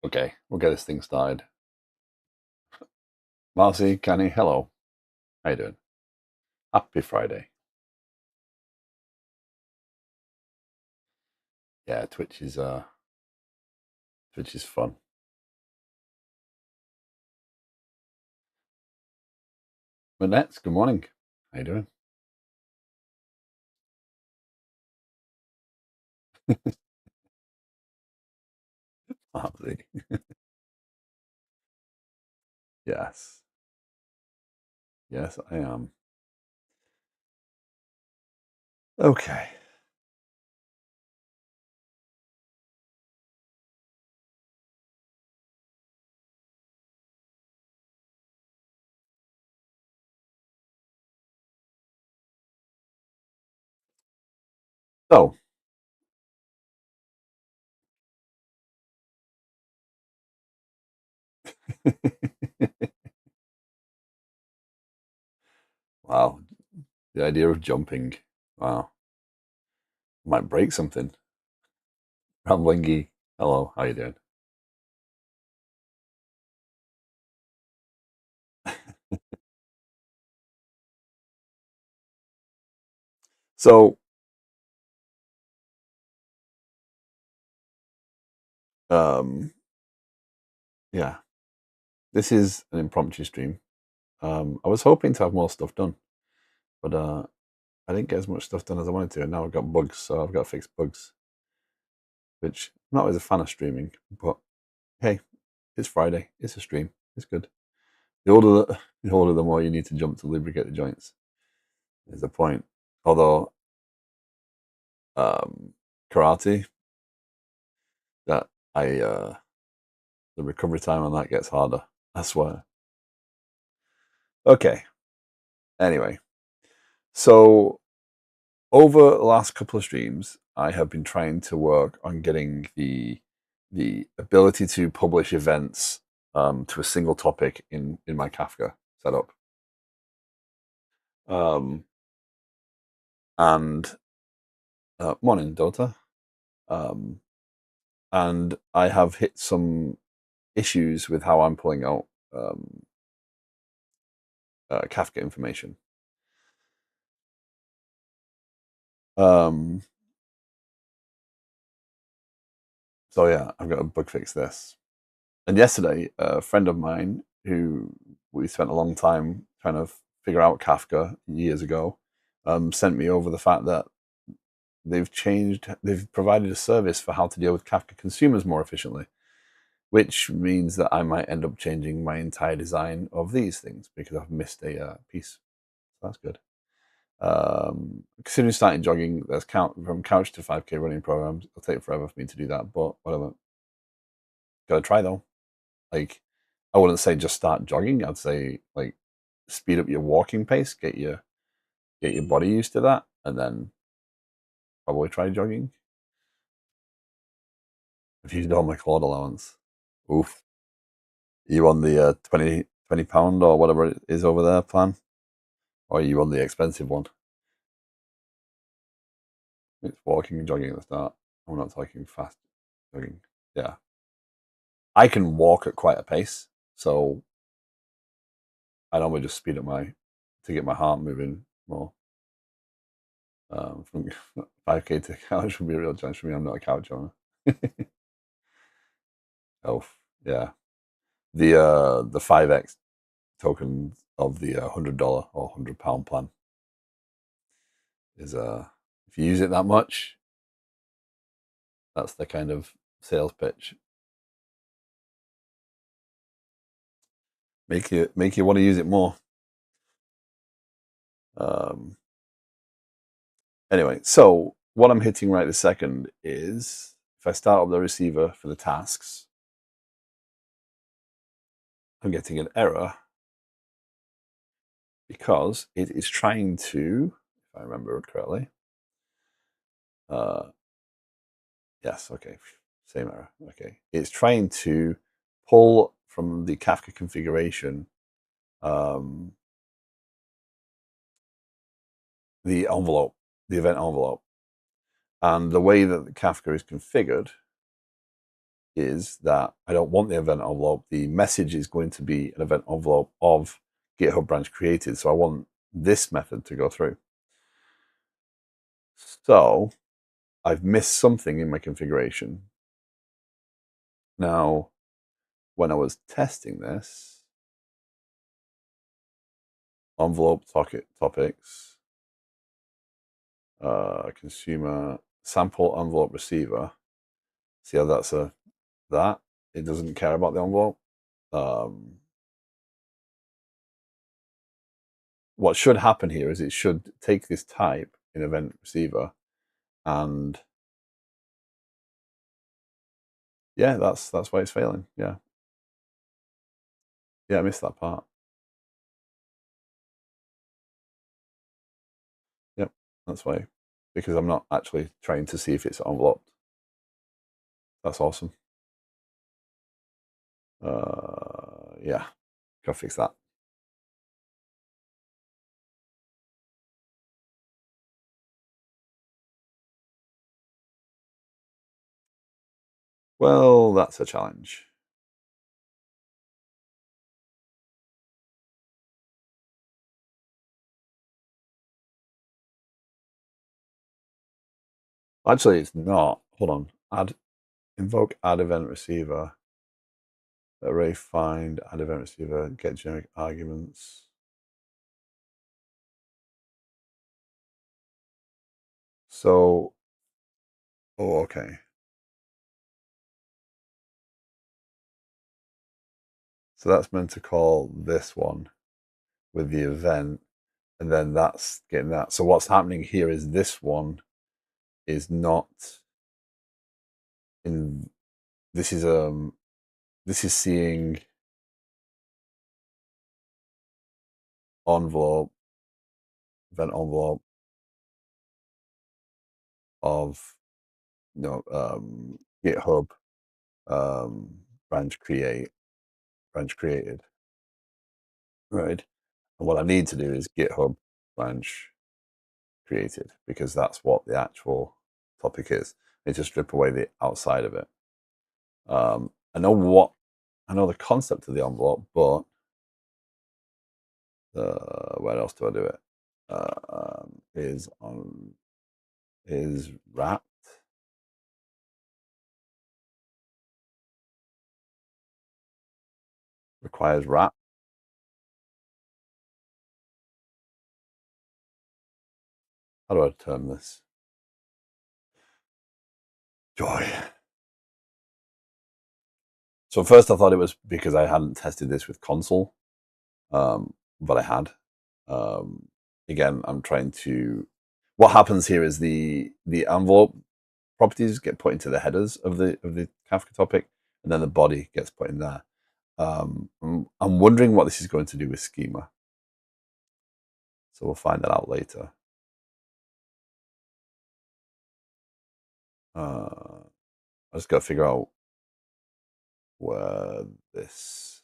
Okay, we'll get this thing started. Marcy, Kenny, hello. How you doing? Happy Friday. Yeah, Twitch is fun. Manette, good morning. How you doing? Marcy. Yes. Yes, I am. Okay. So wow. The idea of jumping. Wow. Might break something. Ramblingy. Hello, how you doing? So um yeah, this is an impromptu stream. I was hoping to have more stuff done, but I didn't get as much stuff done as I wanted to, and now I've got bugs, so I've got to fix bugs, which I'm not always a fan of streaming, but hey, it's Friday, it's a stream, it's good. The older, the more you need to jump to lubricate the joints is the point. Although um, karate, that I the recovery time on that gets harder. I swear. Okay. Anyway, so over the last couple of streams, I have been trying to work on getting the ability to publish events to a single topic in my Kafka setup. Um, and morning, Dota. Um, and I have hit some issues with how I'm pulling out Kafka information. Um, so yeah, I've got to bug fix this. And yesterday, a friend of mine who we spent a long time trying to figure out Kafka years ago sent me over the fact that they've provided a service for how to deal with Kafka consumers more efficiently, which means that I might end up changing my entire design of these things because I've missed a piece. So that's good. Considering starting jogging, there's from couch to 5K running programs. It'll take forever for me to do that, but whatever. Gotta try though. Like, I wouldn't say just start jogging. I'd say like speed up your walking pace, get your body used to that, and then probably try jogging. I've used all my quad allowance. Oof. You on the 20 pound or whatever it is over there plan? Or are you on the expensive one? It's walking and jogging at the start. I'm not talking fast jogging. Yeah. I can walk at quite a pace, so I normally just speed up to get my heart moving more. From 5K to couch would be a real challenge for me. I'm not a couch owner. Oh, yeah. The 5x token of the $100 or £100 plan is if you use it that much, that's the kind of sales pitch. Make you want to use it more. Um, anyway, so what I'm hitting right this second is if I start up the receiver for the tasks, I'm getting an error because it is trying to, if I remember correctly, uh, yes, okay, same error. Okay, it's trying to pull from the Kafka configuration um, the envelope, the event envelope, and the way that the Kafka is configured is that I don't want the event envelope. The message is going to be an event envelope of GitHub branch created. So I want this method to go through. So I've missed something in my configuration. Now, when I was testing this, envelope topics, consumer sample envelope receiver. See how that's that? It doesn't care about the envelope. What should happen here is it should take this type in event receiver, and yeah, that's why it's failing. Yeah, I missed that part. Yep, that's why, because I'm not actually trying to see if it's enveloped. That's awesome. Yeah, gotta fix that. Well, that's a challenge. Actually, it's not. Hold on. Invoke add event receiver. Array find add event receiver. Get generic arguments. So, oh, okay. So that's meant to call this one with the event, and then that's getting that. So what's happening here is this one is not in. This is seeing envelope event envelope of GitHub branch created, right? And what I need to do is GitHub branch created, because that's what the actual topic is. I need to strip away the outside of it. I know the concept of the envelope, but where else do I do it? Is wrapped, requires wrap. How do I term this? Joy. So first I thought it was because I hadn't tested this with console, but I had. Um, Again, I'm trying to. What happens here is the envelope properties get put into the headers of the Kafka topic, and then the body gets put in there. I'm wondering what this is going to do with schema, so we'll find that out later. I just got to figure out where this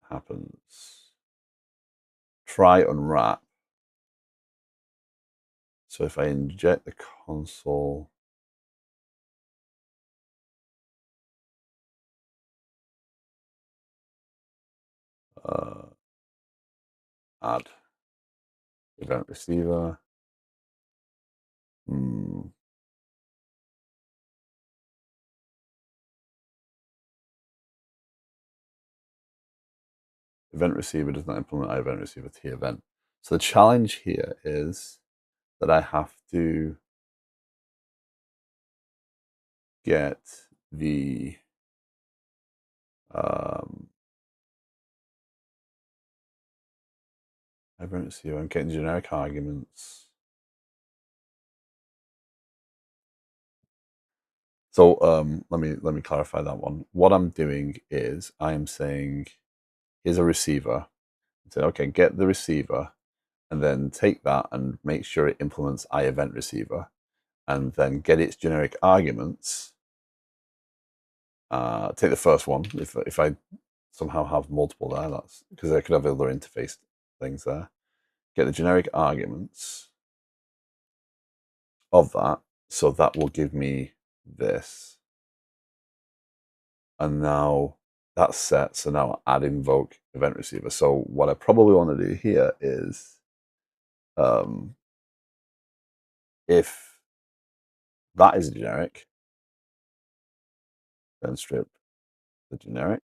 happens. Try unwrap. So if I inject the console, add event receiver. Event receiver does not implement event receiver T event. So the challenge here is that I have to get the event receiver. I'm getting generic arguments. So let me clarify that one. What I'm doing is I am saying, here's a receiver. Say, okay, get the receiver, and then take that and make sure it implements iEvent receiver, and then get its generic arguments. Take the first one. If I somehow have multiple there, that's because I could have other interface things there. Get the generic arguments of that, so that will give me this. and now that's set. So now add invoke event receiver. So what I probably want to do here is um, if that is generic, then strip the generic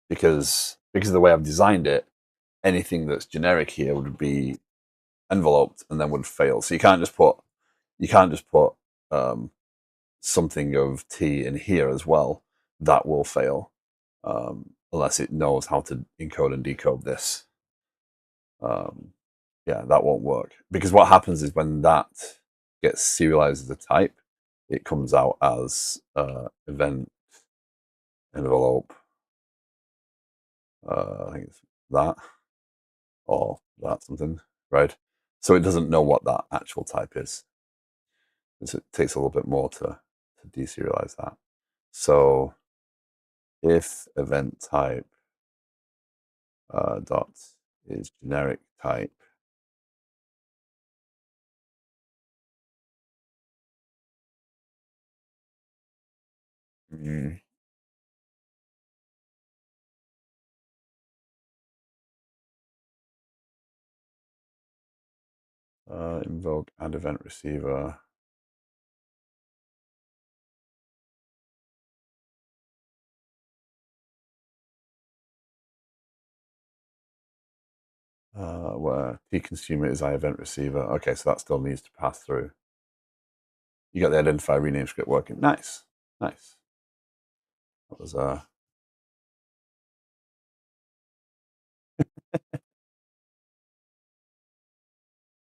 because of the way I've designed it, anything that's generic here would be enveloped and then would fail. So you can't just put something of T in here as well. That will fail unless it knows how to encode and decode this. Yeah, that won't work because what happens is when that gets serialized as a type, it comes out as event envelope. I think it's that or that something, right? So it doesn't know what that actual type is. So it takes a little bit more to deserialize that. So if event type dot is generic type, mm, invoke add event receiver. Where T consumer is I event receiver. Okay, so that still needs to pass through. You got the identify rename script working. Nice, nice. That was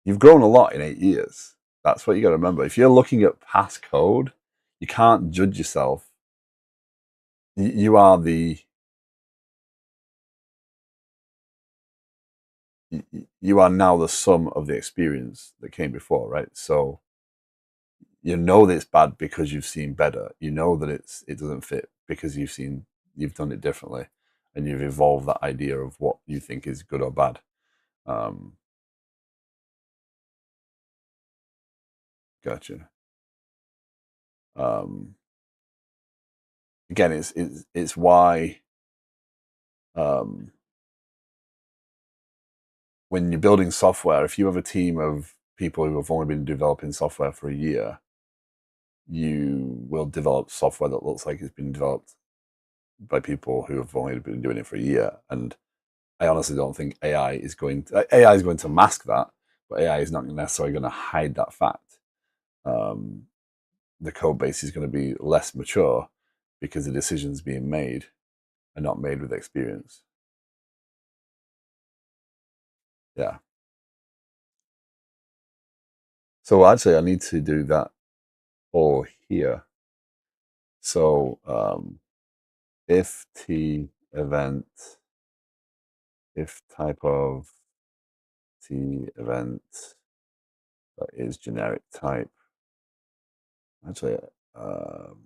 you've grown a lot in 8 years. That's what you got to remember. If you're looking at past code, you can't judge yourself. You are you are now the sum of the experience that came before, right? So you know that it's bad because you've seen better. You know that it doesn't fit because you've done it differently, and you've evolved that idea of what you think is good or bad. Um, Gotcha. Um, Again, it's why um, when you're building software, if you have a team of people who have only been developing software for a year, you will develop software that looks like it's been developed by people who have only been doing it for a year. And I honestly don't think AI is going to mask that, but AI is not necessarily going to hide that fact. Um, the code base is going to be less mature because the decisions being made are not made with experience. Yeah. So actually, I need to do that all here. So if T event, if type of T event is generic type, actually, um,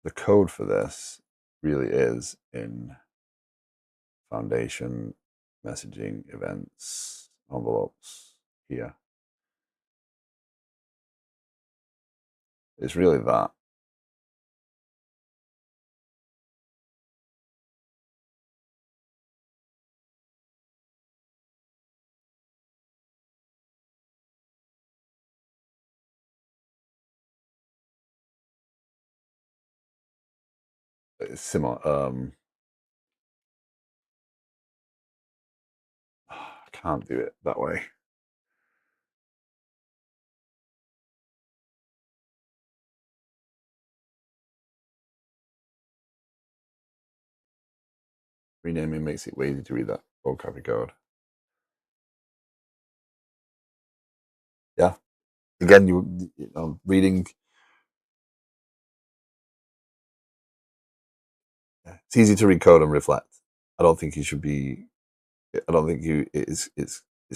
the code for this really is in foundation messaging events envelopes here. It's really that. It's similar. I can't do it that way. Renaming makes it way easier to read that old copy code. Yeah. Again, you know, reading. It's easy to read code and reflect. I don't think you should be. I don't think you. It's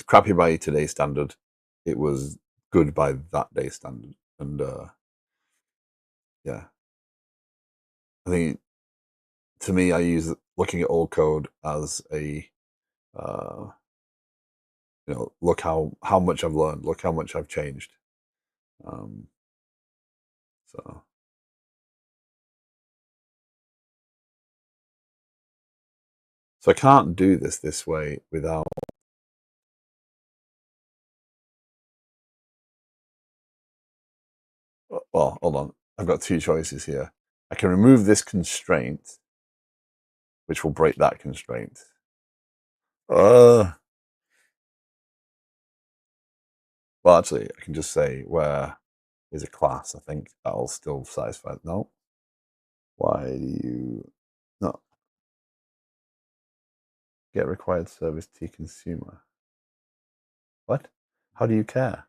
crappy by today's standard. It was good by that day's standard, and yeah, I think to me, I use looking at old code as a uh, look how much I've learned, look how much I've changed. Um, so so I can't do this way without. Well, hold on. I've got two choices here. I can remove this constraint, which will break that constraint. Uh, well, actually, I can just say where is a class. I think that'll still satisfy. No, why do you not get required service T consumer? What? How do you care?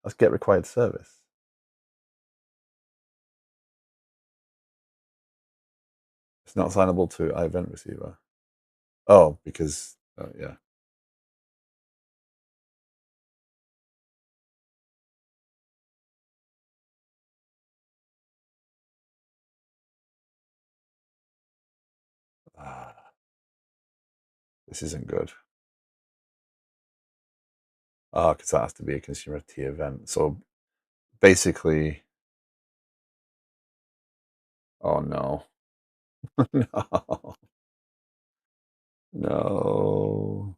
Let's get required service. It's not assignable to event receiver. Oh, because yeah. Ah, this isn't good. Ah, because that has to be a consumer T event. So basically, oh no, no, no.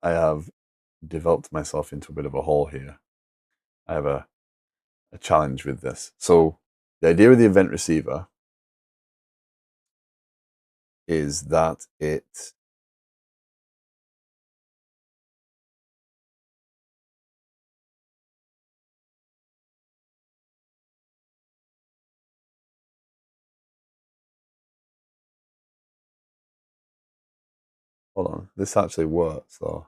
I have developed myself into a bit of a hole here. I have a challenge with this. So the idea of the event receiver is that it hold on, this actually works though.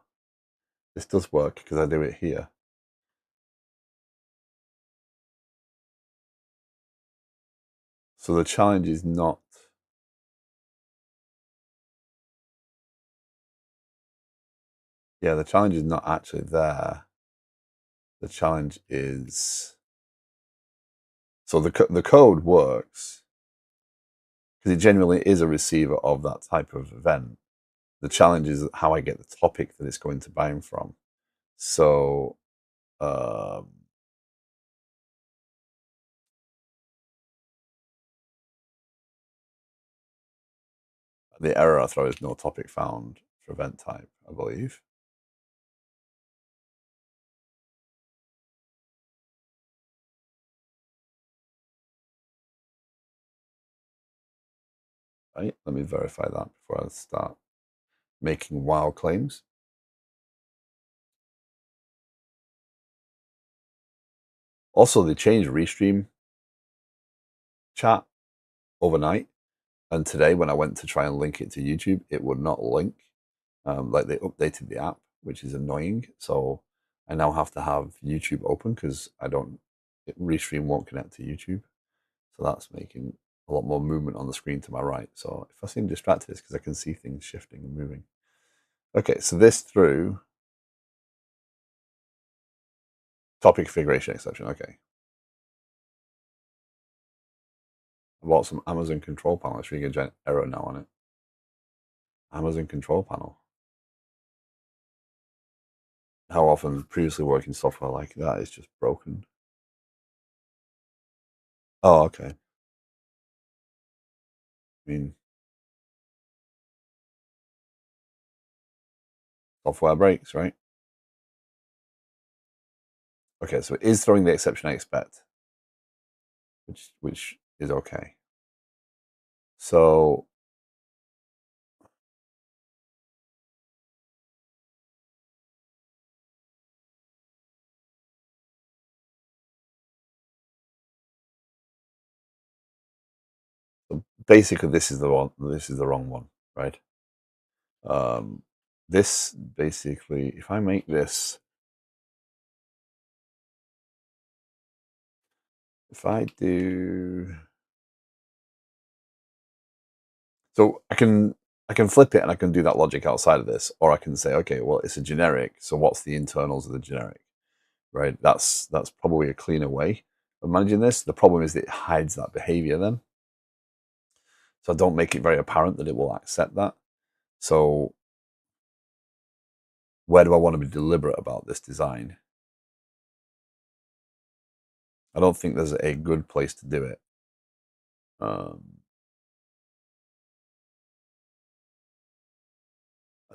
This does work because I do it here. So the challenge is not, yeah, the challenge is not actually there. The challenge is, so the code works because it genuinely is a receiver of that type of event. The challenge is how I get the topic that it's going to bind from. So um, the error I throw is no topic found for event type, I believe. Right? Let me verify that before I start making wild claims. Also, they changed Restream chat overnight, and today when I went to try and link it to YouTube, it would not link. Like they updated the app, which is annoying. So I now have to have YouTube open because I don't Restream won't connect to YouTube. So that's making a lot more movement on the screen to my right. So if I seem distracted, it's because I can see things shifting and moving. Okay, so this through topic configuration exception. Okay, I bought some Amazon control panel. It's really a giant error now on it. Amazon control panel. How often previously working software like that is just broken? Oh, okay. I mean, software breaks, right? Okay, so it is throwing the exception I expect, which is okay. So basically, this is the one. This is the wrong one, right? Um, this basically, if I make this, if I do, so I can flip it and I can do that logic outside of this, or I can say, okay, well, it's a generic. So what's the internals of the generic, right? That's probably a cleaner way of managing this. The problem is that it hides that behavior then, so I don't make it very apparent that it will accept that. So where do I want to be deliberate about this design? I don't think there's a good place to do it. Um,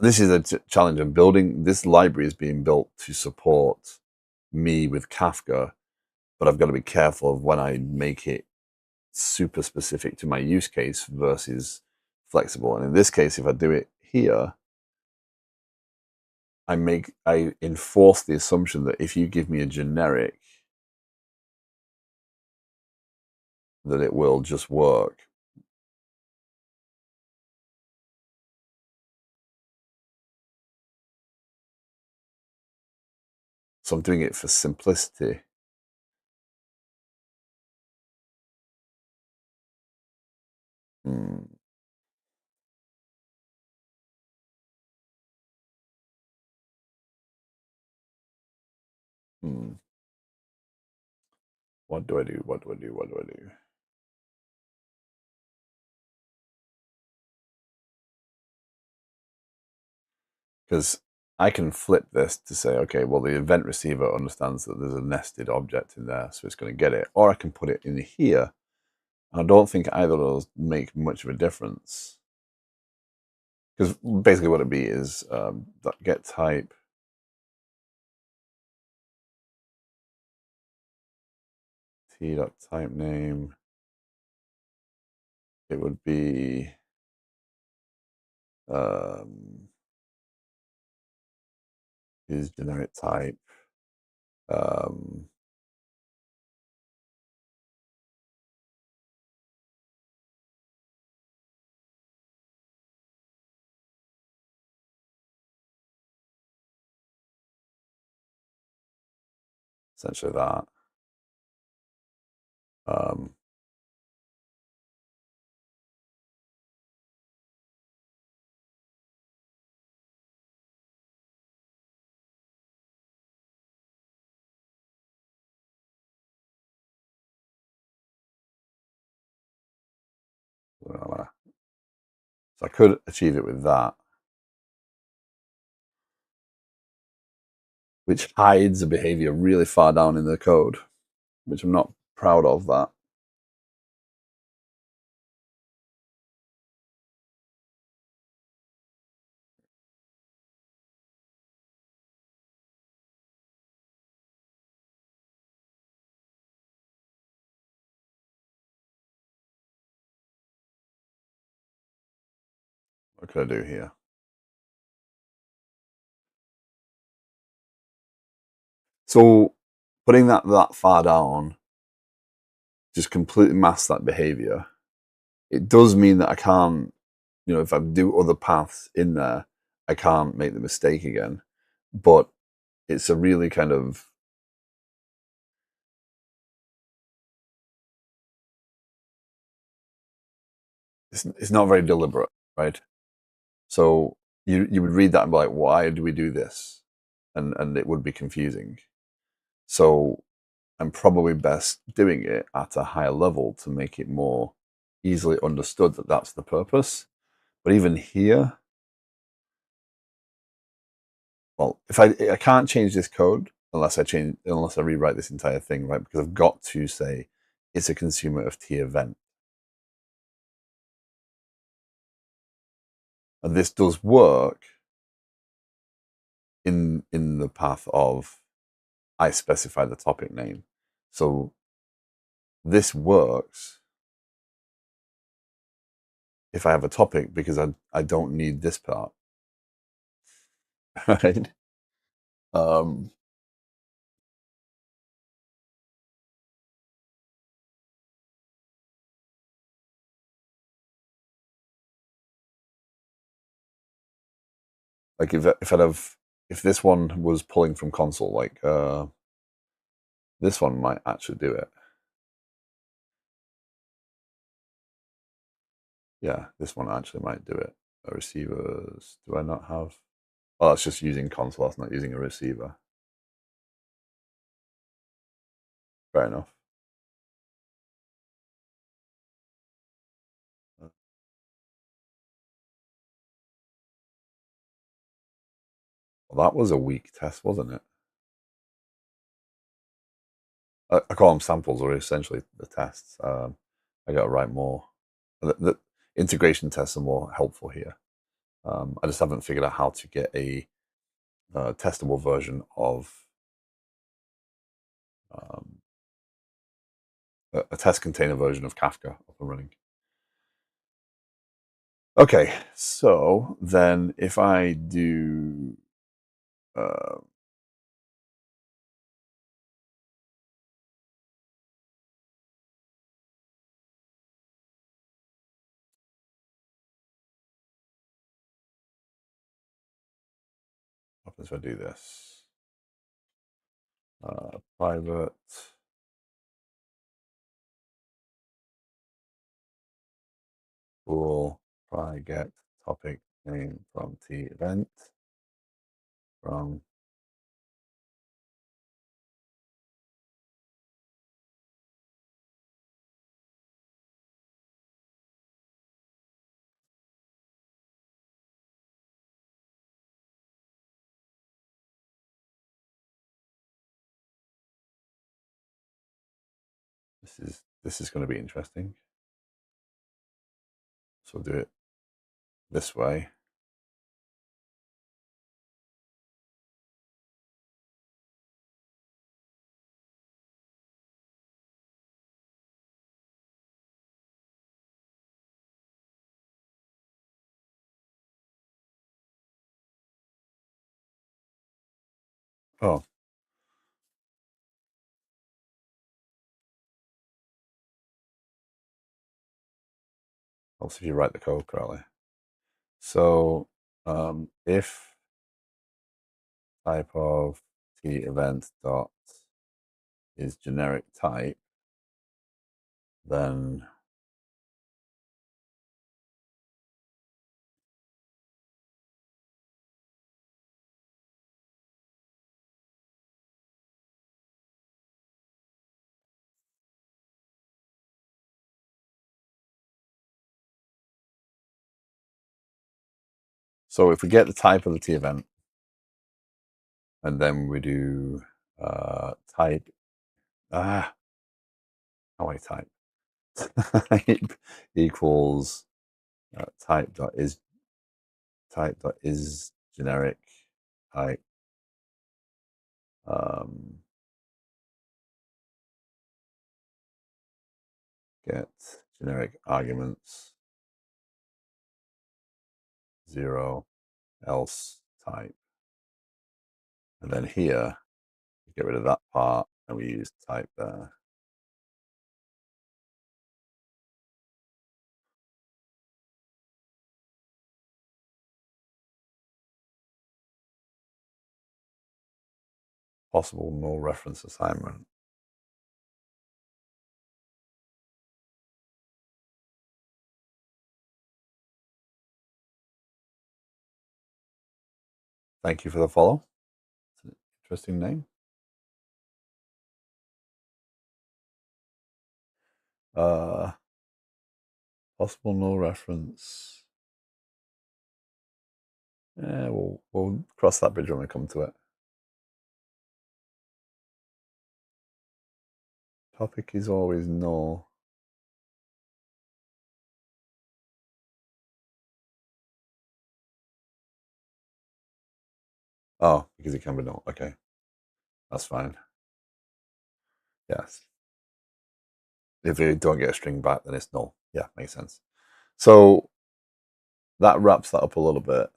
this is a challenge. I'm building this library is being built to support me with Kafka, but I've got to be careful of when I make it super specific to my use case versus flexible. And in this case, if I do it here, I enforce the assumption that if you give me a generic, that it will just work. So I'm doing it for simplicity. Hmm. Hmm. What do I do? What do I do? What do I do? Because I can flip this to say, okay, well, the event receiver understands that there's a nested object in there, so it's going to get it. Or I can put it in here. And I don't think either of those make much of a difference. Because basically what it'd be is get type t.type name. It would be is generic type. Um, Essentially that. Um, so I could achieve it with that, which hides a behavior really far down in the code, which I'm not proud of that. What could I do here? So putting that far down just completely masks that behavior. It does mean that I can't, if I do other paths in there, I can't make the mistake again. But it's a really kind of it's not very deliberate, right? So you would read that and be like, why do we do this? And it would be confusing. So I'm probably best doing it at a higher level to make it more easily understood that that's the purpose. But even here, well, if I can't change this code unless I rewrite this entire thing, right? Because I've got to say it's a consumer of T event. And this does work in the path of I specify the topic name. So this works if I have a topic because I don't need this part. Right? Um, like if this one was pulling from console, like this one might actually do it. Yeah, this one actually might do it. Receivers, do I not have? Oh, it's just using console. It's not using a receiver. Fair enough. Uh, oh, Well, that was a weak test, wasn't it? I call them samples, or essentially the tests. I got to write more. The integration tests are more helpful here. I just haven't figured out how to get a testable version of um, a test container version of Kafka up and running. Okay, so then if I do uh, what happens if I do this? Private bool try get topic name from T event from this is going to be interesting. So we'll do it this way. Oh, also if you write the code correctly. So if type of T event dot is generic type, then so if we get the type of the T event, and then we do type how I type type equals type dot is generic type um, get generic arguments 0 else type, and then here we get rid of that part and we use type there. Possible null reference assignment. Thank you for the follow. It's an interesting name. Possible null reference. Yeah, we'll cross that bridge when we come to it. Topic is always null. Oh, because it can be null. Okay, that's fine. Yes. If you don't get a string back, then it's null. Yeah, makes sense. So that wraps that up a little bit.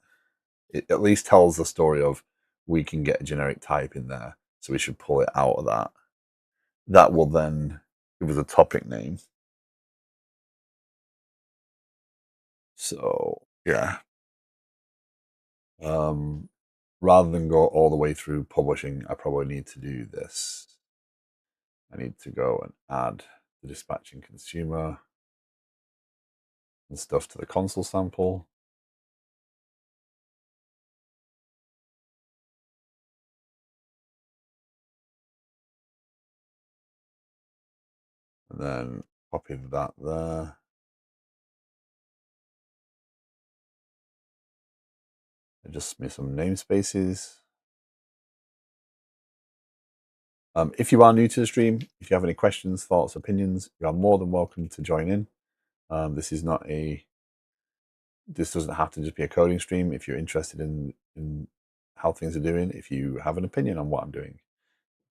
It at least tells the story of we can get a generic type in there, so we should pull it out of that. That will then give us a topic name. So yeah, rather than go all the way through publishing, I probably need to do this. I need to go and add the dispatching consumer and stuff to the console sample. And then copy that there. Adjust me some namespaces. If you are new to the stream, if you have any questions, thoughts, opinions, you are more than welcome to join in. This is not a this doesn't have to just be a coding stream. If you're interested in how things are doing, if you have an opinion on what I'm doing,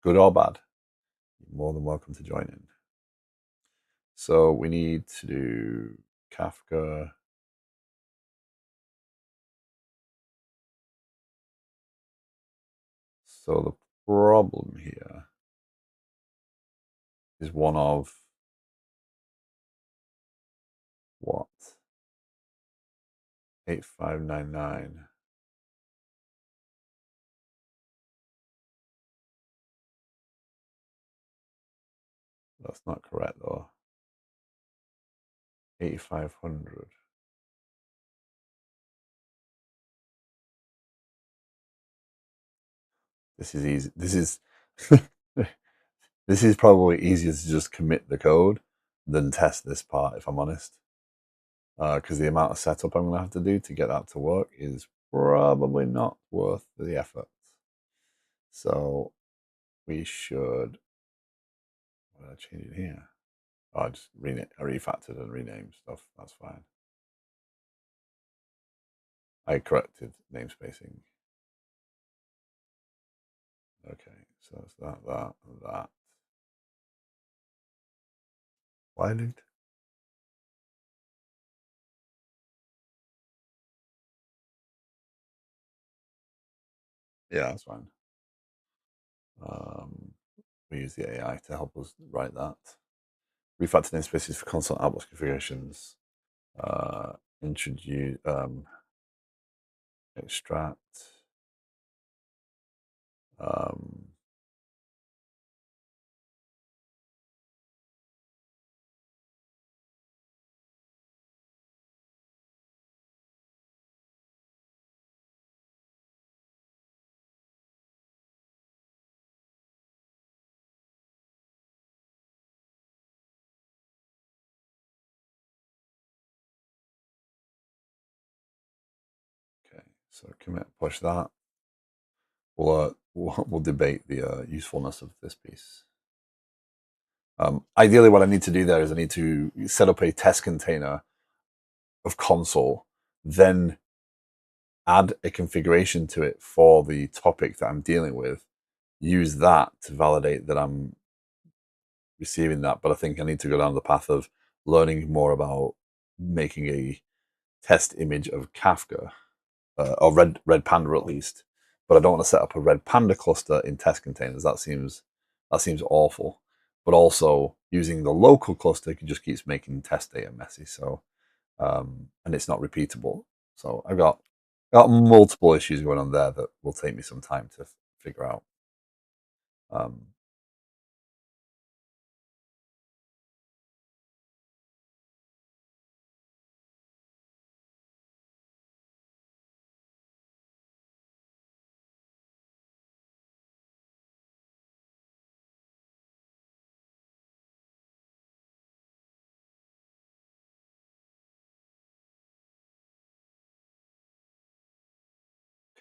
good or bad, you're more than welcome to join in. So we need to do Kafka. So the problem here is one of what? 8599. That's not correct though. 8500. This is easy. This is probably easier to just commit the code than test this part, if I'm honest. Because the amount of setup I'm going to have to do to get that to work is probably not worth the effort. So we should. What did I change it here? Oh, I just refactored and renamed stuff. That's fine. I corrected namespacing. Okay, so it's that. Why did? Yeah, that's fine. We use the AI to help us write that. Refactor namespaces for console outbox configurations. Introduce extract. Um, okay, so commit push that. We'll debate the usefulness of this piece. Ideally, what I need to do there is I need to set up a test container of console, then add a configuration to it for the topic that I'm dealing with, use that to validate that I'm receiving that. But I think I need to go down the path of learning more about making a test image of Kafka, or Red Panda at least. But I don't want to set up a Red Panda cluster in test containers. That seems awful. But also using the local cluster just keeps making test data messy. So and it's not repeatable. So I've got multiple issues going on there that will take me some time to figure out. Um,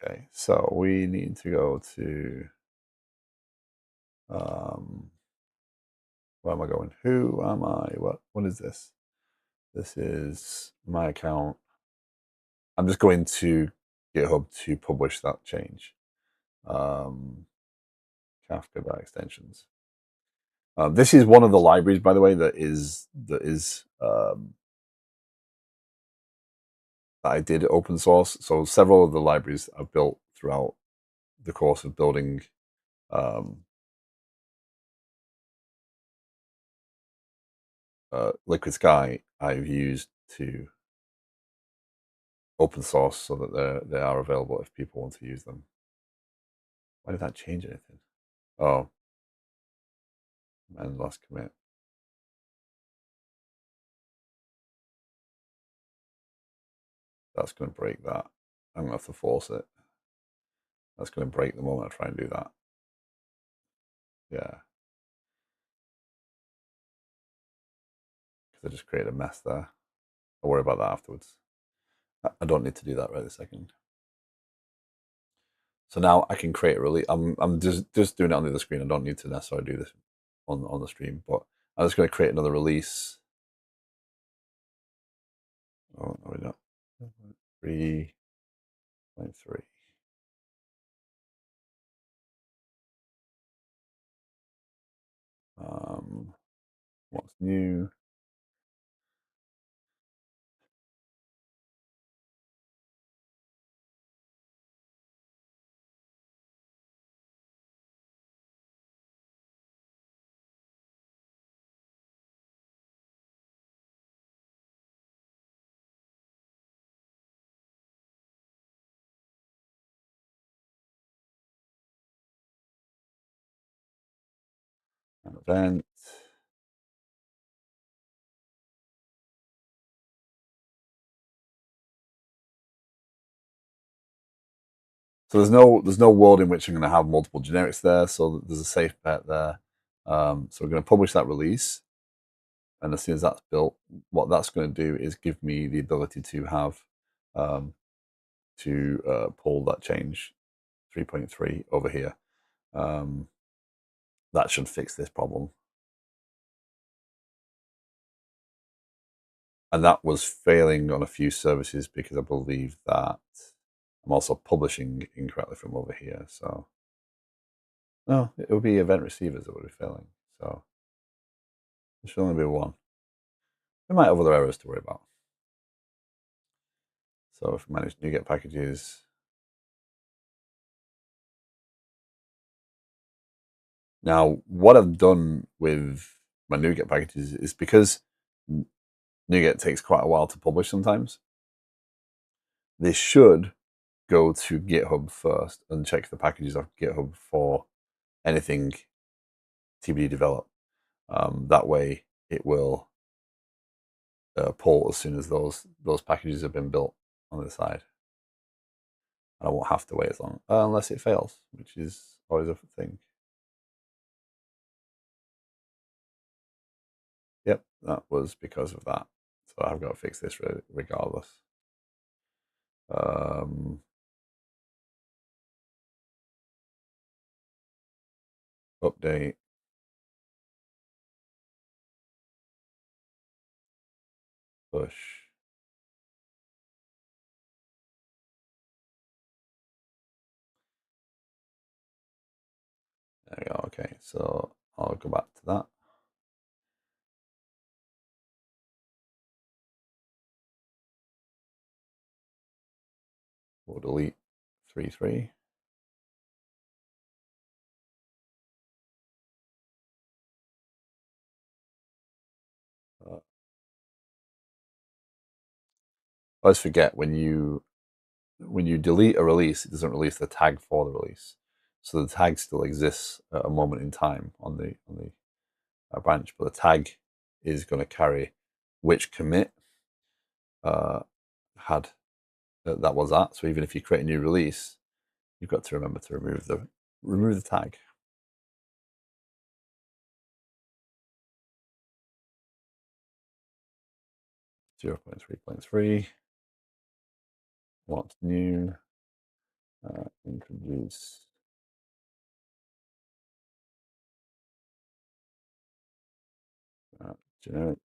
okay, so we need to go to where am I going? Who am I? What is this? This is my account. I'm just going to GitHub to publish that change. Kafka by extensions. This is one of the libraries, by the way, that I did open source. So several of the libraries I've built throughout the course of building Liquid Sky, I've used to open source so that they are available if people want to use them. Why did that change anything? Oh, and last commit. That's going to break that. I'm going to have to force it. That's going to break the moment I try and do that. Yeah. Because I just created a mess there. I'll worry about that afterwards. I don't need to do that right this second. So now I can create a release. I'm just doing it on the other screen. I don't need to necessarily do this on the stream, but I'm just going to create another release. Oh no, we don't. 3.3. What's new? An event. So there's no world in which I'm going to have multiple generics there. So there's a safe bet there. So we're going to publish that release, and as soon as that's built, what that's going to do is give me the ability to have pull that change 3.3 over here. That should fix this problem. And that was failing on a few services because I believe that I'm also publishing incorrectly from over here. So no, it would be event receivers that would be failing. So there should only be one. We might have other errors to worry about. So if we manage NuGet packages, now what I've done with my NuGet packages is because NuGet takes quite a while to publish sometimes. They should go to GitHub first and check the packages off GitHub for anything TBD develop. That way, it will pull as soon as those packages have been built on the side. I won't have to wait as long unless it fails, which is always a thing. Yep, that was because of that. So I've got to fix this regardless. Update. Push. There we go. Okay, so I'll go back to that. We'll delete 3.3. I always forget when you delete a release, it doesn't release the tag for the release. So the tag still exists at a moment in time on the branch, but the tag is going to carry which commit had that was at. So even if you create a new release, you've got to remember to remove the tag. Zero point 3.3. What's new? Introduce generic.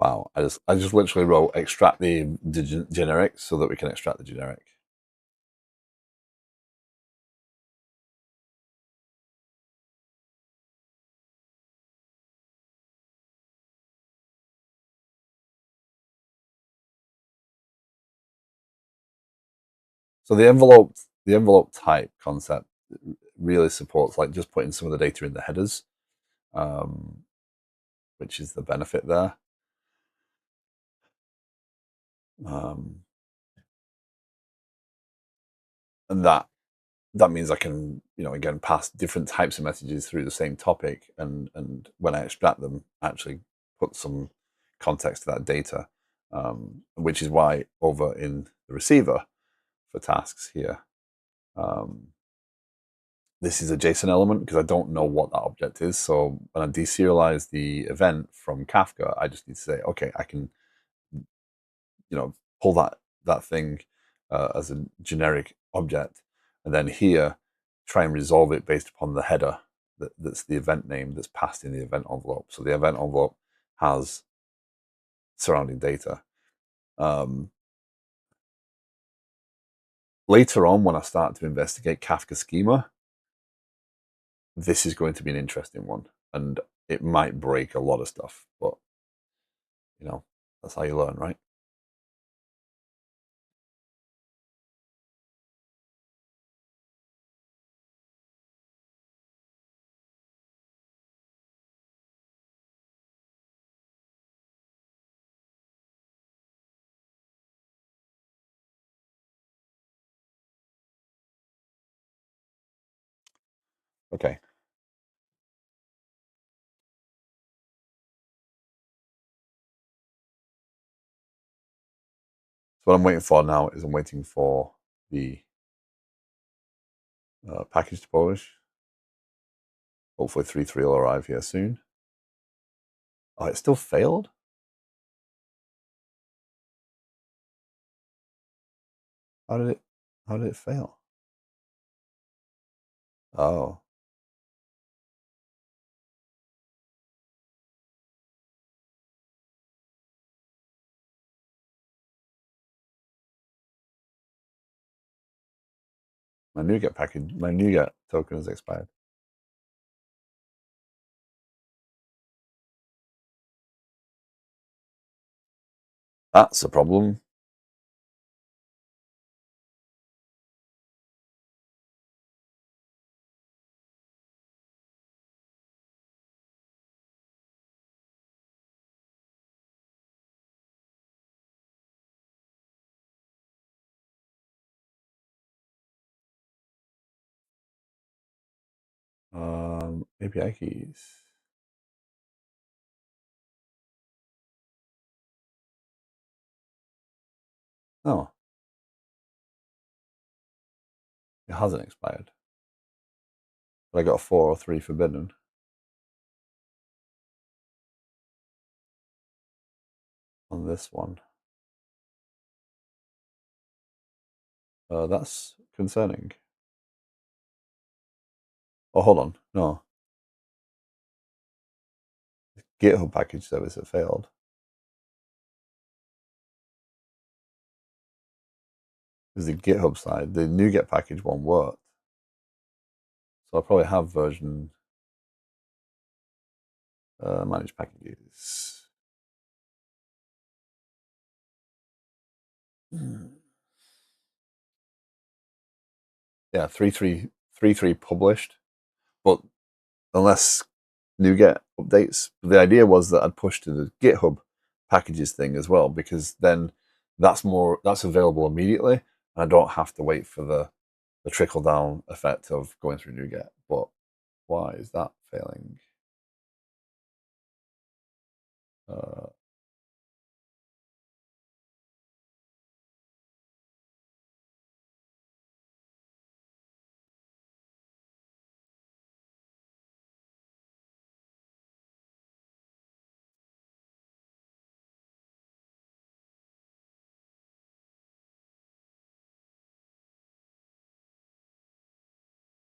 Wow, I just literally wrote extract the generic so that we can extract the generic. So the envelope type concept really supports like just putting some of the data in the headers, which is the benefit there. And that that means I can, again, pass different types of messages through the same topic, and when I extract them, actually put some context to that data, which is why over in the receiver for tasks here, um, this is a JSON element because I don't know what that object is. So when I deserialize the event from Kafka, I just need to say, okay, I can, pull that thing as a generic object, and then here try and resolve it based upon the header that's the event name that's passed in the event envelope. So the event envelope has surrounding data. Um, Later on, when I start to investigate Kafka schema, this is going to be an interesting one, and it might break a lot of stuff, but that's how you learn, right? Okay. So what I'm waiting for now is I'm waiting for the package to polish. Hopefully 3.3 will arrive here soon. Oh, it still failed? How did it how did it fail? Oh, my NuGet token has expired. That's a problem. API keys. Oh, it hasn't expired. But I got a 403 forbidden on this one. That's concerning. Oh, hold on. No. GitHub package service that failed. Is the GitHub side. The NuGet package one worked. So I probably have version manage packages. Yeah, 3.3 published, but unless NuGet updates, the idea was that I'd push to the GitHub packages thing as well, because then that's available immediately, and I don't have to wait for the trickle down effect of going through NuGet. But why is that failing? Uh,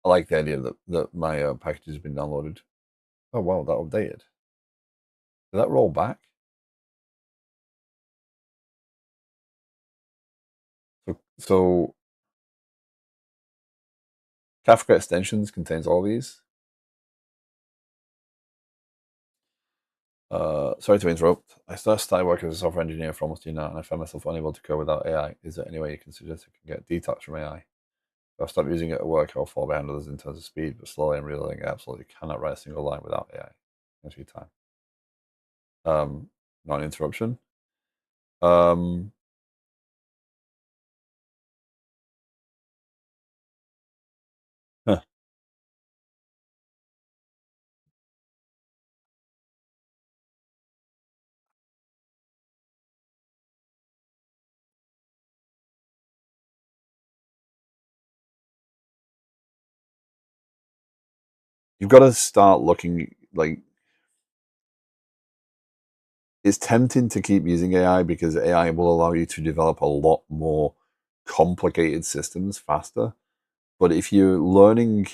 I like the idea that my package has been downloaded. Oh wow, that updated. Did that roll back? So Kafka extensions contains all these. Sorry to interrupt. I started working as a software engineer for almost a year now, and I found myself unable to code without AI. Is there any way you can suggest I can get detox from AI? If I stop using it at work, I'll fall behind others in terms of speed, but slowly I'm realizing I absolutely cannot write a single line without AI. Thanks for your time. Not an interruption. Um, you've got to start looking like it's tempting to keep using AI because AI will allow you to develop a lot more complicated systems faster. But if you're learning,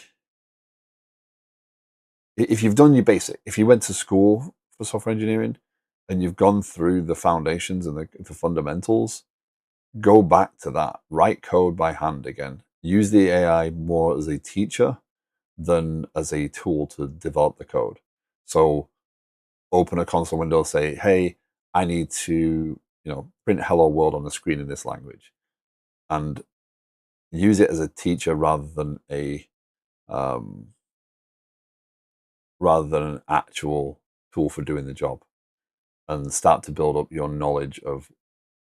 if you've done your basic, if you went to school for software engineering and you've gone through the foundations and the fundamentals, go back to that. Write code by hand again. Use the AI more as a teacher than as a tool to develop the code. So open a console window, say, hey, I need to, print hello world on the screen in this language, and use it as a teacher um, rather than an actual tool for doing the job, and start to build up your knowledge of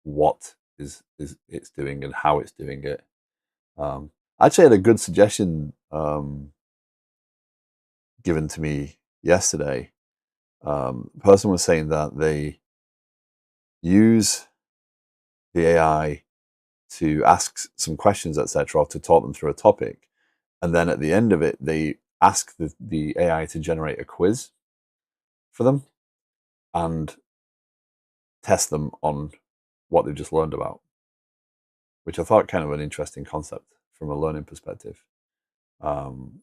what is it's doing and how it's doing it. I actually had a good suggestion given to me yesterday. The person was saying that they use the AI to ask some questions, etc., to talk them through a topic, and then at the end of it, they ask the AI to generate a quiz for them and test them on what they've just learned about, which I thought kind of an interesting concept from a learning perspective. Um,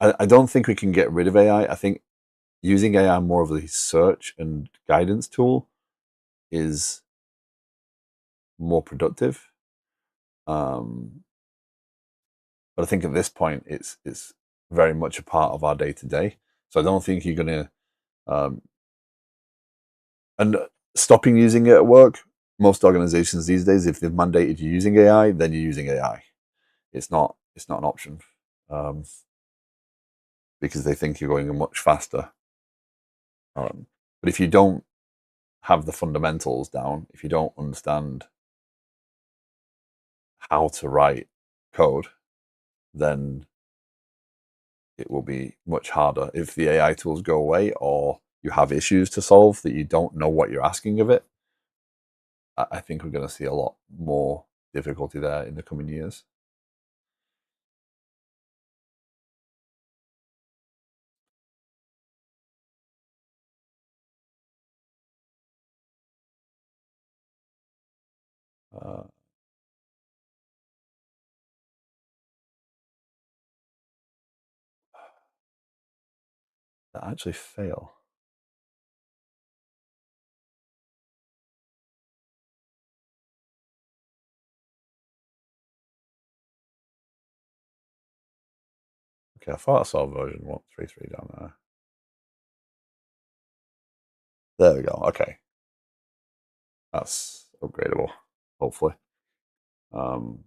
I don't think we can get rid of AI. I think using AI more of a search and guidance tool is more productive. Um, but I think at this point, it's very much a part of our day to day. So I don't think you're going to and stopping using it at work. Most organizations these days, if they've mandated you using AI, then you're using AI. It's not an option um, because they think you're going much faster. But if you don't have the fundamentals down, if you don't understand how to write code, then it will be much harder. If the AI tools go away or you have issues to solve that you don't know what you're asking of it, I think we're going to see a lot more difficulty there in the coming years. Uh, that actually fail. Okay, I thought I saw version 133 down there. There we go. Okay, that's upgradable, hopefully. Um,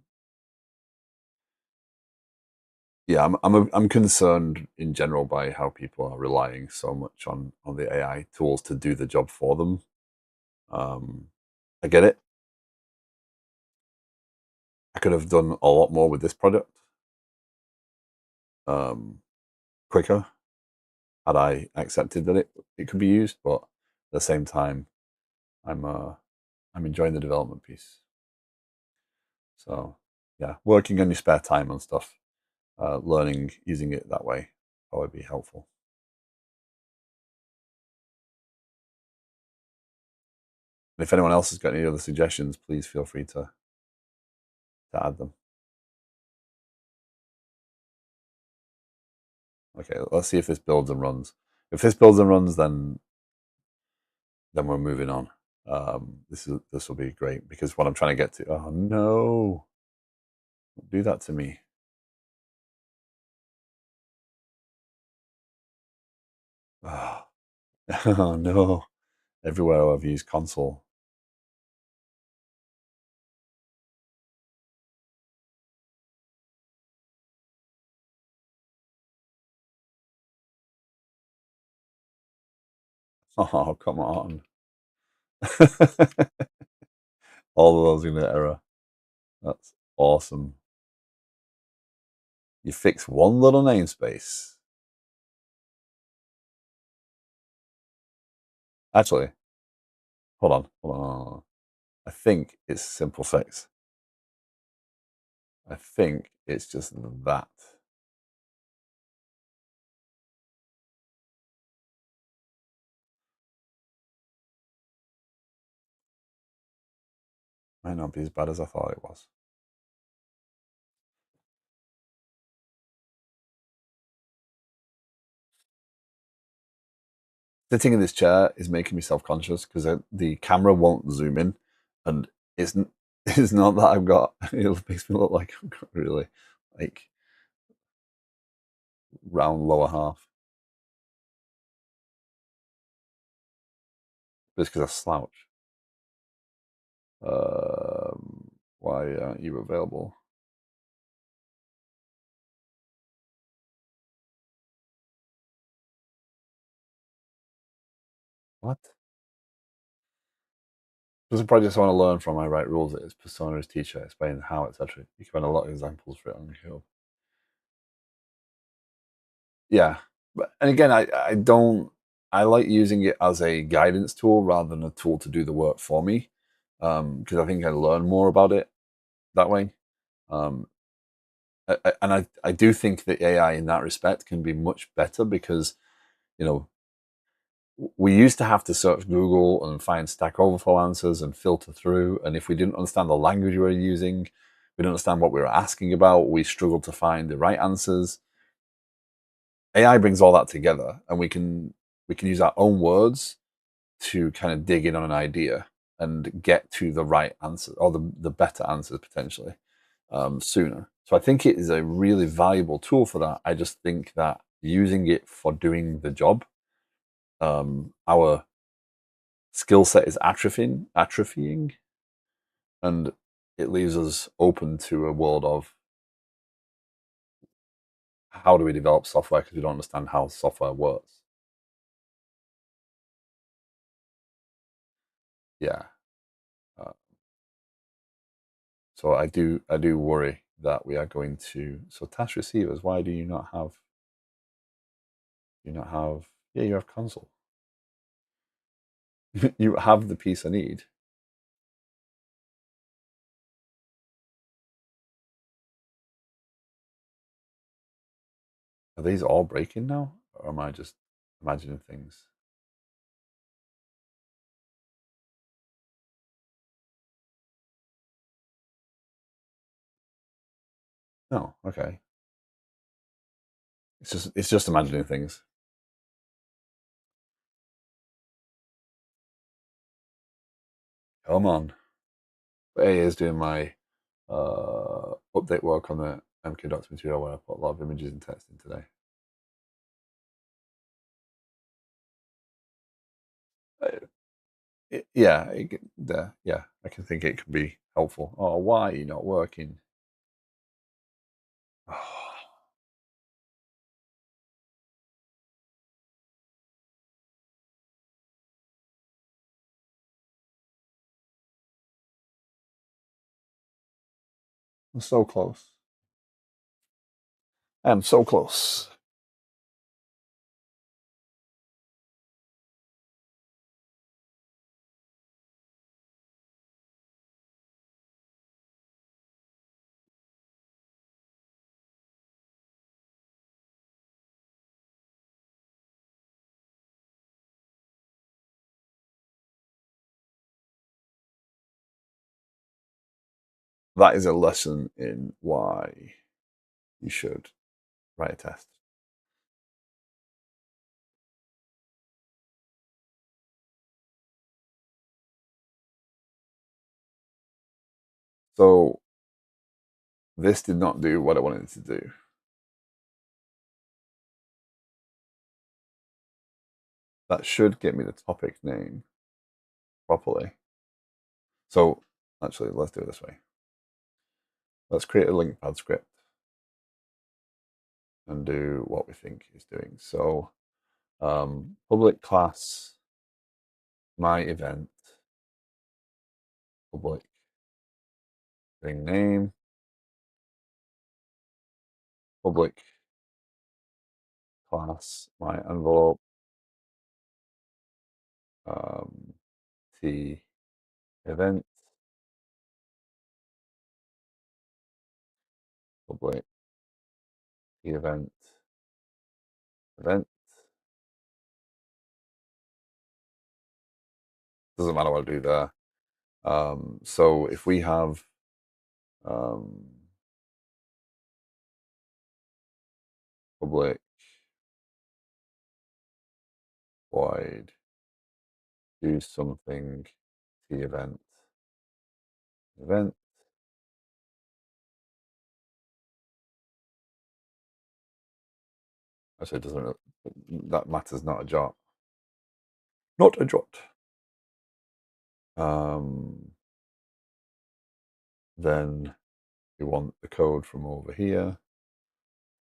yeah, I'm concerned in general by how people are relying so much on the AI tools to do the job for them. Um, I get it. I could have done a lot more with this product um, quicker had I accepted that it could be used. But at the same time, I'm uh, I'm enjoying the development piece. So yeah, working on your spare time and stuff, learning using it that way probably be helpful. And if anyone else has got any other suggestions, please feel free to add them. Okay, let's see if this builds and runs. If this builds and runs, then we're moving on. This will be great because what I'm trying to get to. Oh no! Don't do that to me. Oh, oh no! Everywhere I've used console. Oh come on! All of those in the error. That's awesome. You fix one little namespace. Actually, hold on. I think it's simple fix. I think it's just that. Might not be as bad as I thought it was. Sitting in this chair is making me self conscious because the camera won't zoom in, and it's it's not that I've got. It makes me look like I've got really like round lower half. But it's because I slouch. Why aren't you available? What? There's a project I want to learn from. I write rules. It's persona as teacher, explain how, etc. You can find a lot of examples for it on YouTube. Yeah, but and again, I don't. I like using it as a guidance tool rather than a tool to do the work for me, because I think I learn more about it that way. Um, and I do think that AI in that respect can be much better because you know we used to have to search Google and find Stack Overflow answers and filter through. And if we didn't understand the language we were using, we didn't understand what we were asking about, we struggled to find the right answers. AI brings all that together, and we can use our own words to kind of dig in on an idea and get to the right answer or the better answers potentially sooner. So I think it is a really valuable tool for that. I just think that using it for doing the job, our skill set is atrophying, and it leaves us open to a world of how do we develop software because we don't understand how software works. Yeah. Uh, so I do worry that we are going to. So task receivers, why do you not have? Yeah, you have console. You have the piece I need. Are these all breaking now, or am I just imagining things? No, okay. It's just imagining things. Come on. But A is doing my update work on the MK Docs material where I put a lot of images and text in today. Uh, yeah, yeah, I can think it can be helpful. Oh, why are you not working? I'm so close. I'm so close. That is a lesson in why you should write a test. So this did not do what I wanted it to do. That should get me the topic name properly. So actually, let's do it this way. Let's create a link pad script and do what we think it's doing. So public class, my event, public thing name, public class, my envelope, um, t event, public t event. Doesn't matter what I do there. So if we have um, public void do something the event actually it doesn't that matters not a jot, not a jot. Then we want the code from over here,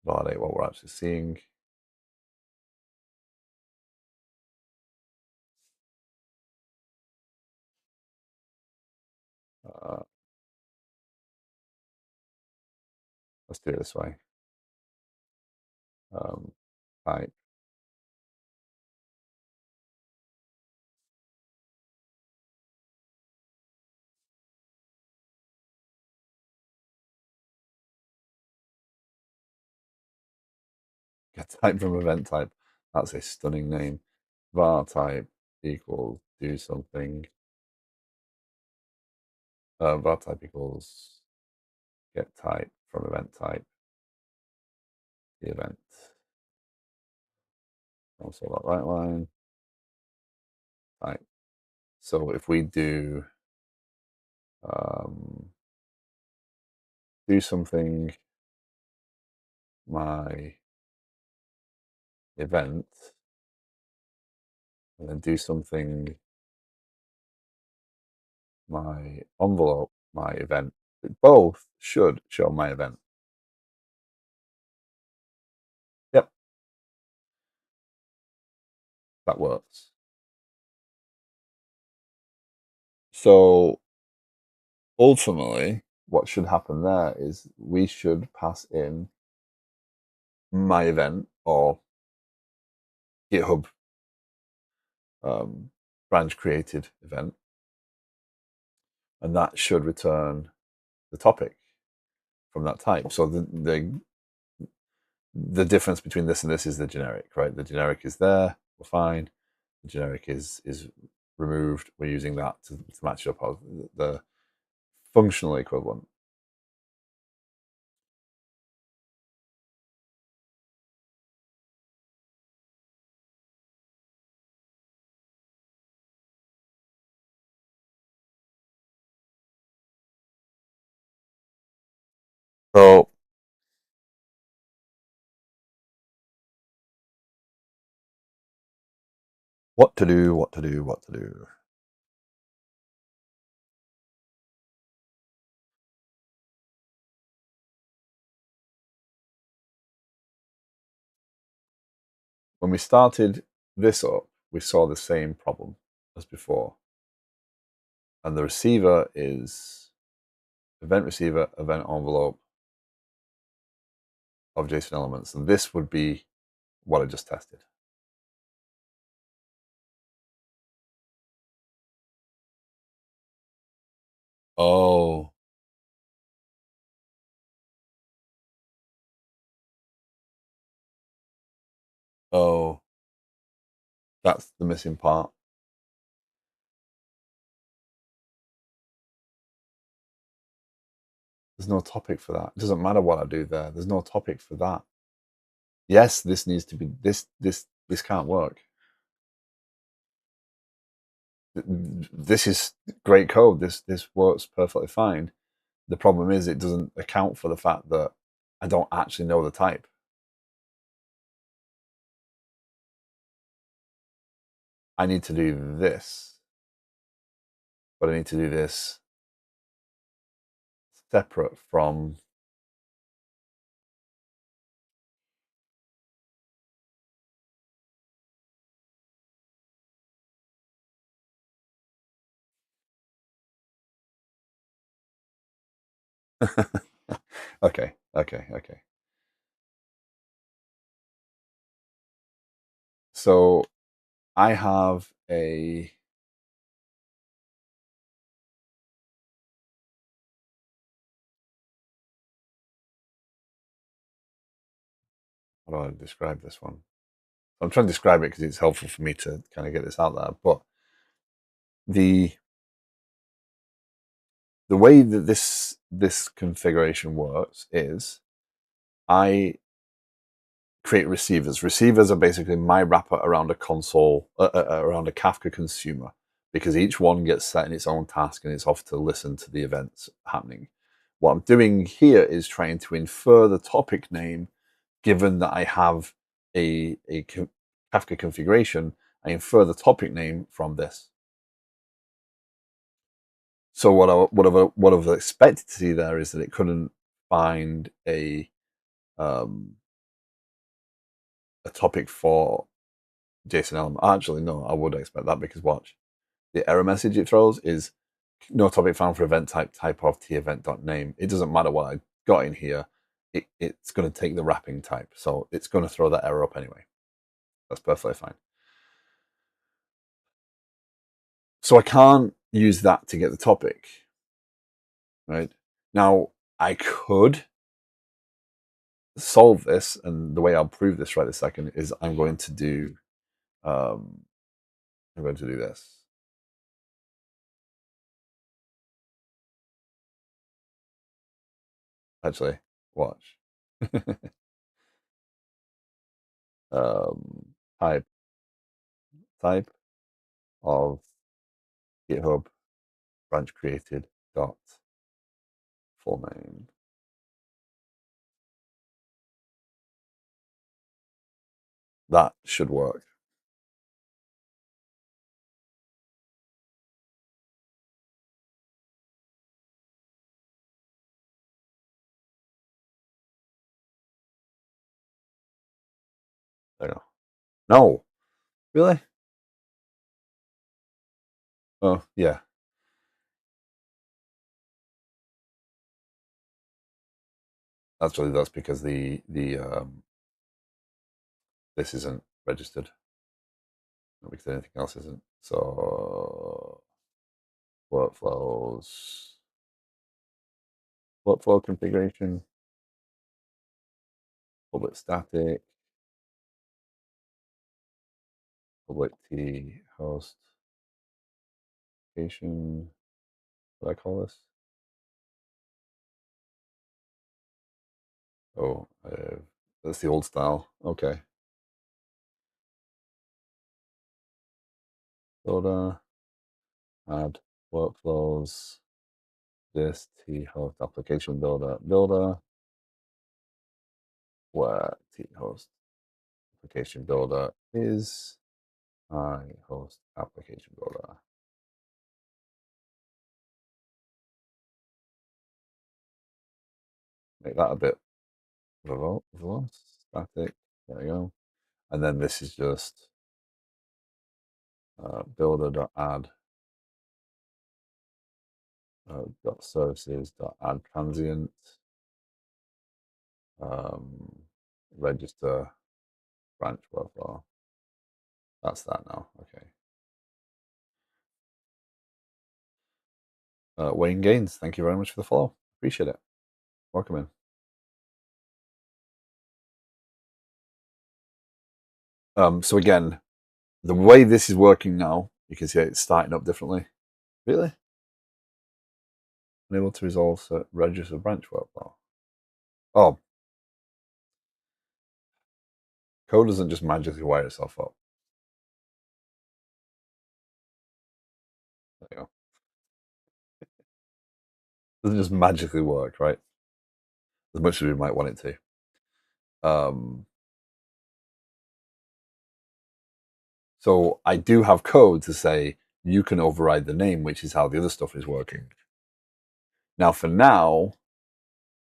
validate what we're actually seeing. uh, let's do it this way. Type get type from event type. That's a stunning name. Var type equals do something. Var type equals get type from event type. The event. Also that right line. Type. So if we do do something my event and then do something my envelope, my event. Both should show my event. Yep, that works. So ultimately, what should happen there is we should pass in my event or GitHub branch created event, and that should return the topic from that type. So the difference between this and this is the generic, right? The generic is there, we're fine. The generic is removed. We're using that to match up the functional equivalent. So what to do, what to do, what to do. When we started this up, we saw the same problem as before. And the receiver is event receiver, event envelope of JSON elements. And this would be what I just tested. Oh, oh, that's the missing part. There's no topic for that. It doesn't matter what I do there. There's no topic for that. Yes, this needs to be this can't work. This is great code. This works perfectly fine. The problem is it doesn't account for the fact that I don't actually know the type. I need to do this, but I need to do this separate from okay, okay, okay. So I have a how do I describe this one? I'm trying to describe it because it's helpful for me to kind of get this out there. But the the way that this configuration works is I create receivers. Receivers are basically my wrapper around a console, around a Kafka consumer, because each one gets set in its own task and it's off to listen to the events happening. What I'm doing here is trying to infer the topic name, given that I have a Kafka configuration. I infer the topic name from this. So what I've expected to see there is that it couldn't find a topic for JSON element. Actually, no, I would expect that because watch, the error message it throws is no topic found for event type of t-event.name. It doesn't matter what I got in here. It's going to take the wrapping type. So it's going to throw that error up anyway. That's perfectly fine. So I can't use that to get the topic, right? Now, I could solve this, and the way I'll prove this right this second is I'm going to do this. Actually, watch. um, type of GitHub branch created dot full name. That should work. There you go. No, really? Oh yeah. Actually, that's because the this isn't registered. Not because anything else isn't. So workflows, workflow configuration, public static, public T host application. What do I call this? Oh, that's the old style. Okay. Builder, add workflows, this T host application builder, where T host application builder is I host application builder. Make that a bit verbose, static. There we go. And then this is just builder.add .services.add transient register branch workflow. That's that now. Okay. Wayne Gaines, thank you very much for the follow. Appreciate it. Welcome in. So again, the way this is working now, you can see it's starting up differently. Really? Unable to resolve register branch workflow. Oh, code doesn't just magically wire itself up. There you go. It doesn't just magically work, right? As much as we might want it to. So I do have code to say you can override the name, which is how the other stuff is working. Now, for now,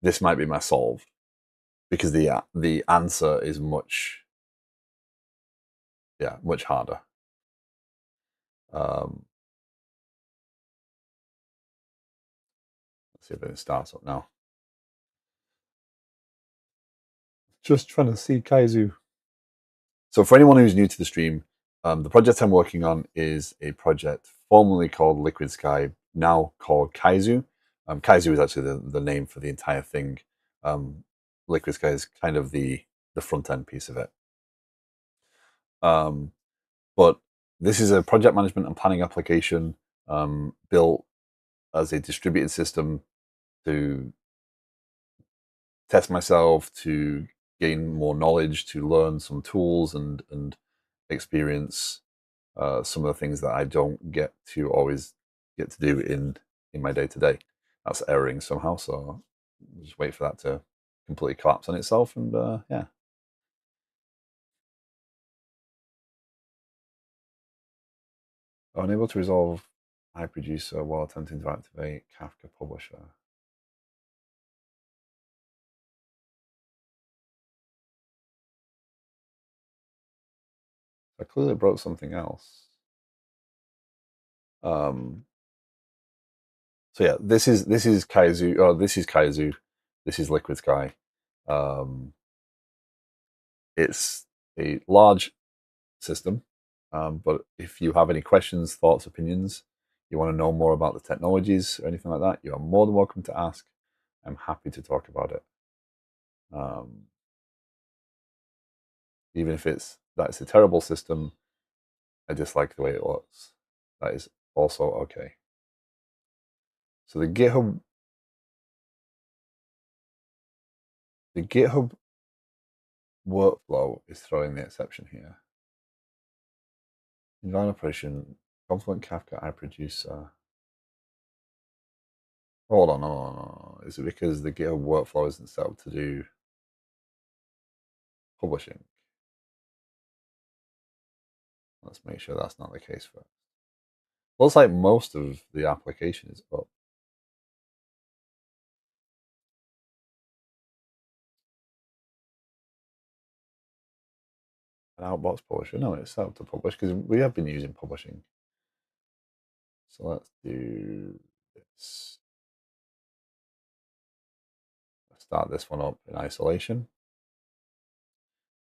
this might be my solve because the answer is much harder. Let's see if it starts up now. Just trying to see Kaizu. So for anyone who's new to the stream, the project I'm working on is a project formerly called Liquid Sky, now called Kaizu. Kaizu is actually the name for the entire thing. Liquid Sky is kind of the front end piece of it. But this is a project management and planning application built as a distributed system to test myself, to gain more knowledge, to learn some tools and experience some of the things that I don't get to always get to do in my day to day. That's erroring somehow, so just wait for that to completely collapse on itself, and yeah. Unable to resolve iProducer while attempting to activate Kafka Publisher. I clearly broke something else. Um, so yeah, this is Kaizu. Oh, this is Kaizu. This is Liquid Sky. Um, it's a large system, but if you have any questions, thoughts, opinions, you want to know more about the technologies or anything like that, you are more than welcome to ask. I'm happy to talk about it. Um, Even if that's a terrible system, I dislike the way it looks. That is also okay. So the GitHub workflow is throwing the exception here. Inline operation, Confluent Kafka iProducer. Hold on, hold on, hold on. Is it because the GitHub workflow isn't set up to do publishing? Let's make sure that's not the case first. Looks like most of the application is up. An outbox publisher. No, it's set up to publish because we have been using publishing. So let's do this. Let's start this one up in isolation.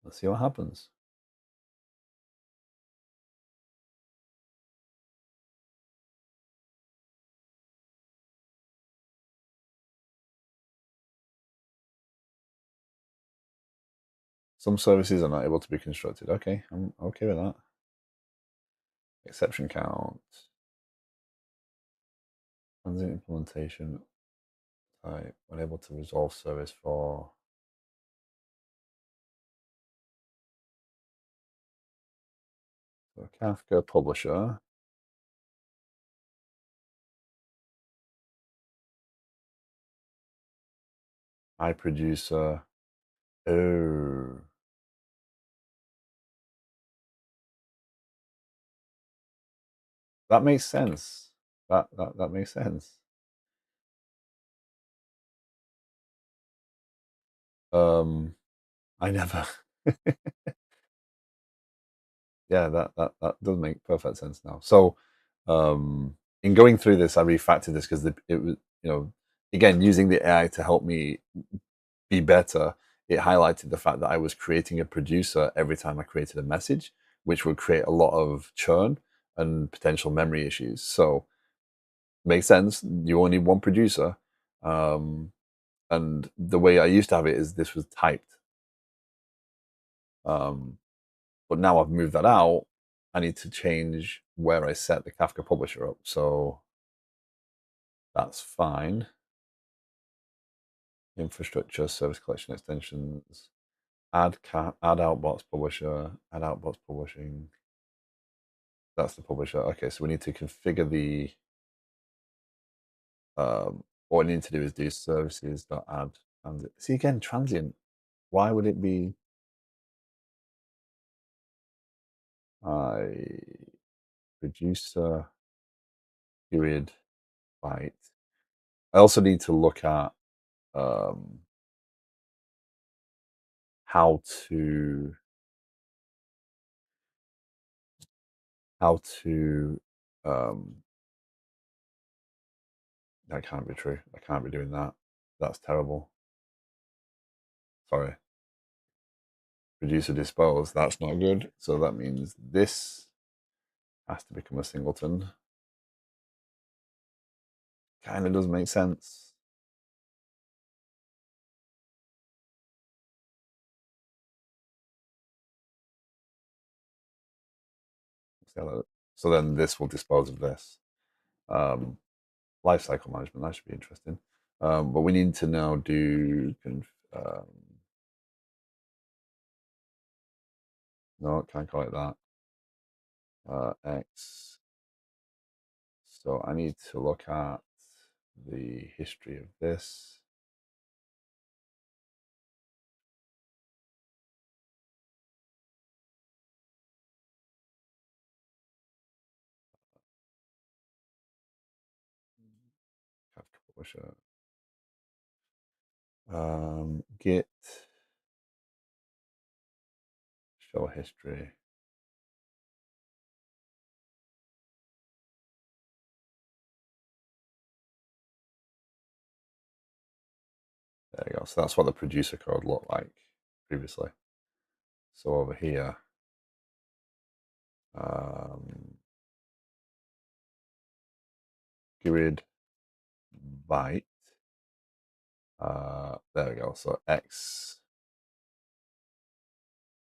Let's see what happens. Some services are not able to be constructed. Okay, I'm okay with that. Exception count. Transient implementation type. Unable to resolve service for Kafka publisher. iProducer. Oh. That makes sense. That makes sense. I never. Yeah, that does make perfect sense now. So, in going through this, I refactored this because it was, again, using the AI to help me be better. It highlighted the fact that I was creating a producer every time I created a message, which would create a lot of churn and potential memory issues. So, makes sense. You only need one producer. And the way I used to have it is this was typed. Um, but now I've moved that out. I need to change where I set the Kafka publisher up. So that's fine. Infrastructure, service collection extensions, add outbox publisher, add outbox publishing. That's the publisher. Okay, so we need to configure the what we need to do is do services.add transit. See again, transient. Why would it be I producer period byte? I also need to look at um, how to how to um, that can't be true. I can't be doing that. That's terrible. Sorry. Producer dispose. That's not good. So that means this has to become a singleton. Kind of does make sense. So then this will dispose of this. Um, life cycle management. That should be interesting. But we need to now do no, can't call it that. X. So I need to look at the history of this. Kafka publisher. Git show history. There you go. So that's what the producer code looked like previously. So over here, grid byte. There we go. So X,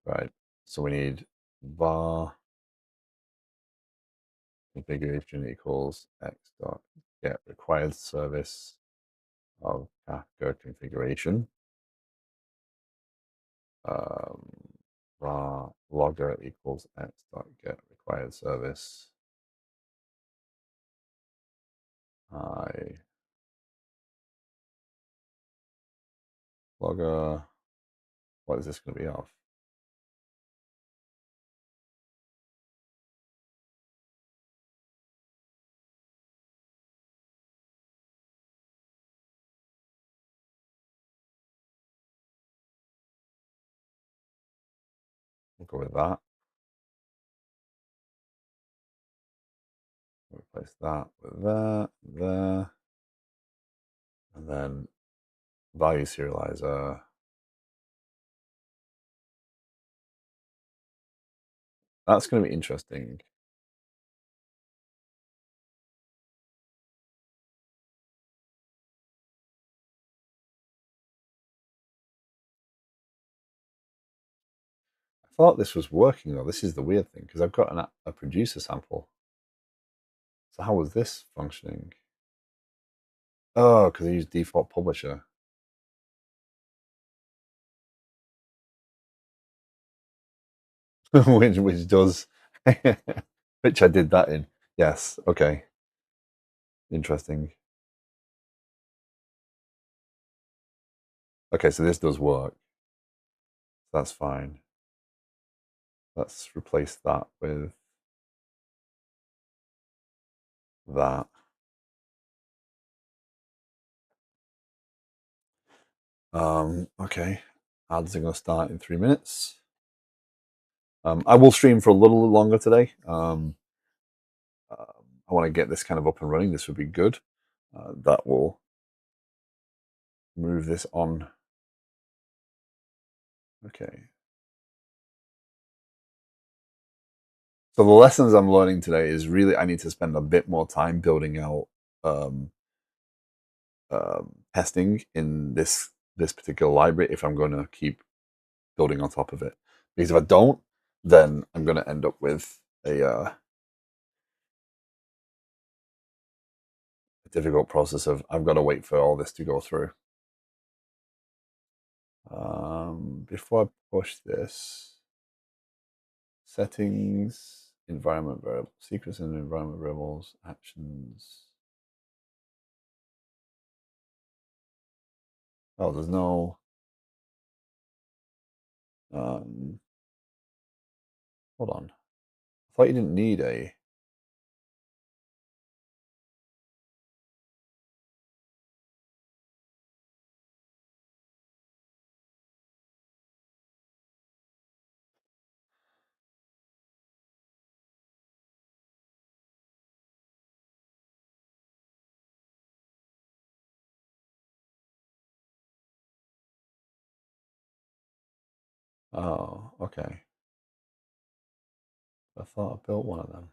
right? So we need var configuration equals X dot get required service of Kafka configuration. Var logger equals X dot get required service. Logger. What is this going to be of? We'll go with that. Replace that with there, and then value serializer. That's going to be interesting. I thought this was working though. This is the weird thing because I've got a producer sample. So how was this functioning? Oh, because I used default publisher. which does which I did that in. Yes, okay. Interesting. Okay, so this does work. That's fine. Let's replace that with that. Okay. Ads are going to start in 3 minutes. I will stream for a little longer today. I want to get this kind of up and running. This would be good. That will move this on. Okay. So the lessons I'm learning today is really I need to spend a bit more time building out um, testing in this particular library if I'm going to keep building on top of it. Because if I don't, then I'm going to end up with a difficult process of I've got to wait for all this to go through. Before I push this, settings, environment variable, secrets and environment variables, actions. Oh, there's no. Hold on. I thought you didn't need a. Oh, okay. I thought I built one of them.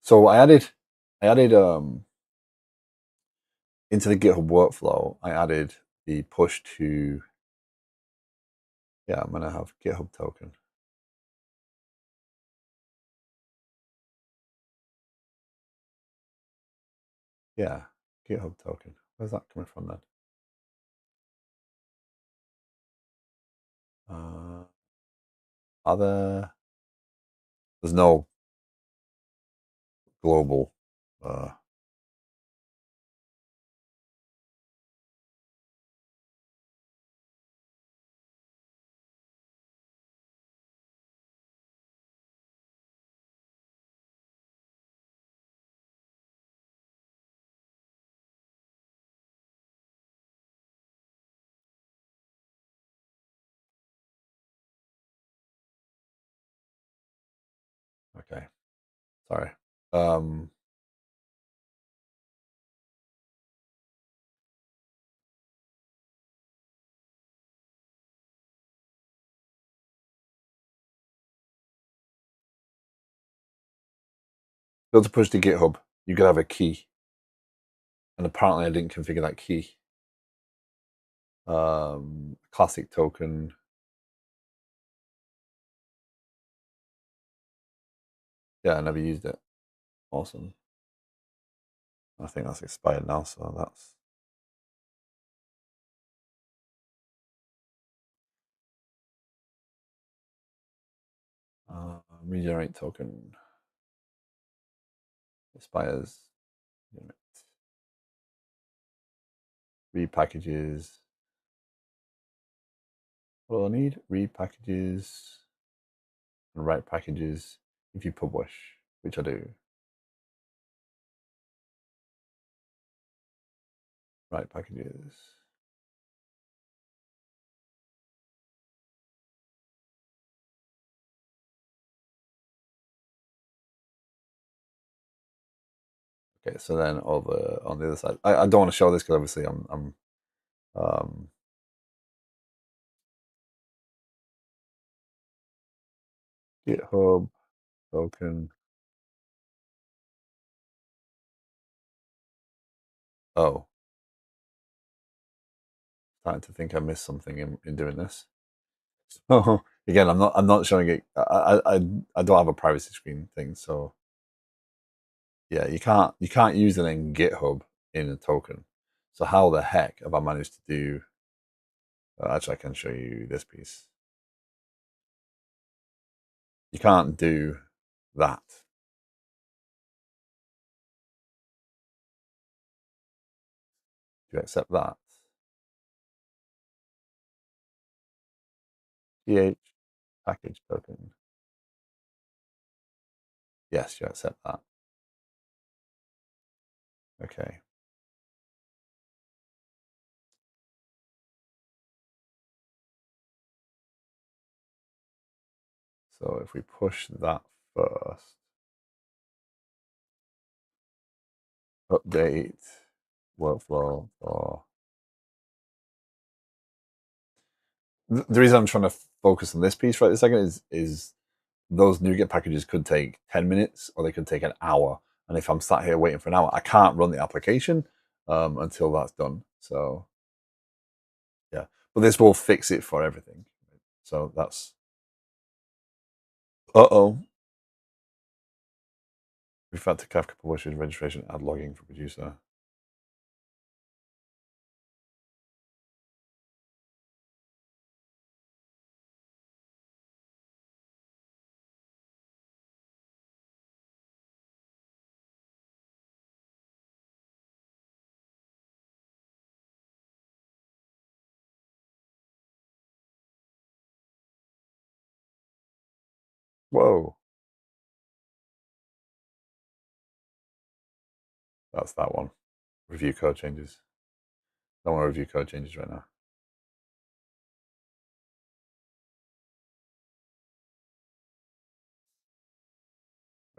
So I added into the GitHub workflow. I added the push to. Yeah, I'm gonna have GitHub token. Yeah, GitHub token. Where's that coming from then? Are there? There's no global. Okay, sorry. Um, to push to GitHub, you could have a key, and apparently I didn't configure that key. Classic token. Yeah, I never used it. Awesome. I think that's expired now, so that's regenerate token expires. Read packages. What do I need? Read packages and write packages if you publish, which I do. Write packages. Okay, so then over on the other side, I don't want to show this because obviously I'm um, GitHub token. Oh, starting to think I missed something in doing this. So again, I'm not showing it. I don't have a privacy screen thing, so yeah, you can't use the name GitHub in a token. So how the heck have I managed to do? Actually, I can show you this piece. You can't do that. Do you accept that? PH package token. Yes, you accept that. Okay. So if we push that first, update workflow or the reason I'm trying to focus on this piece right this second is those NuGet packages could take 10 minutes or they could take an hour. And if I'm sat here waiting for an hour, I can't run the application until that's done. So yeah, but this will fix it for everything. So that's uh-oh. Refer to Kafka publisher's registration, add logging for producer. Whoa, that's that one. Review code changes. Don't want to review code changes right now.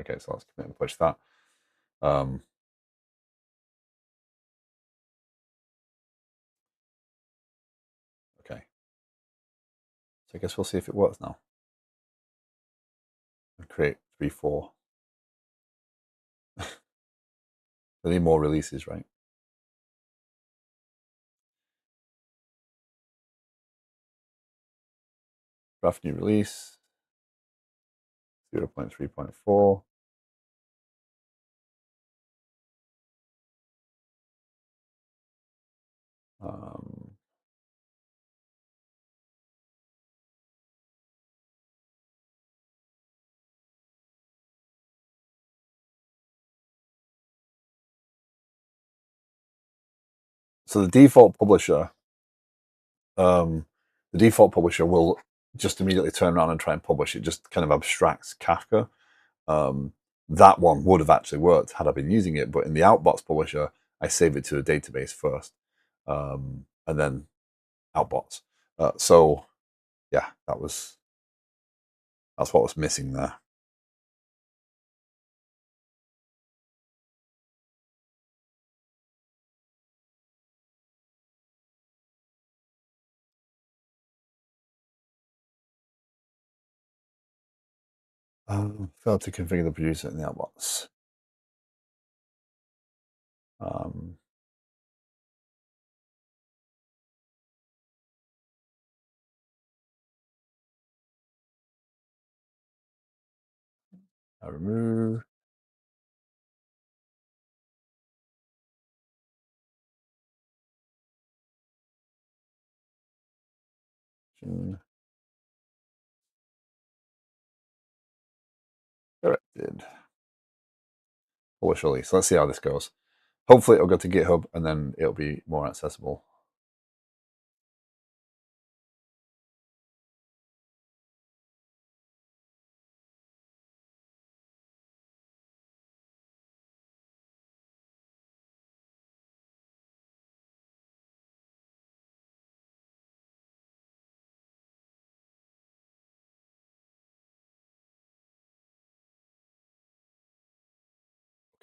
Okay, so let's commit and push that. Okay, so I guess we'll see if it works now. And create 3.4. We need more releases, right? Draft new release 0.3.4. So um, the default publisher will just immediately turn around and try and publish. It just kind of abstracts Kafka. Um, that one would have actually worked had I been using it, but in the outbox publisher, I save it to a database first, and then outbox. So yeah, that's what was missing there. Failed to configure the producer in the outbox. Um, I remove. Corrected. Publish release. Let's see how this goes. Hopefully it'll go to GitHub and then it'll be more accessible.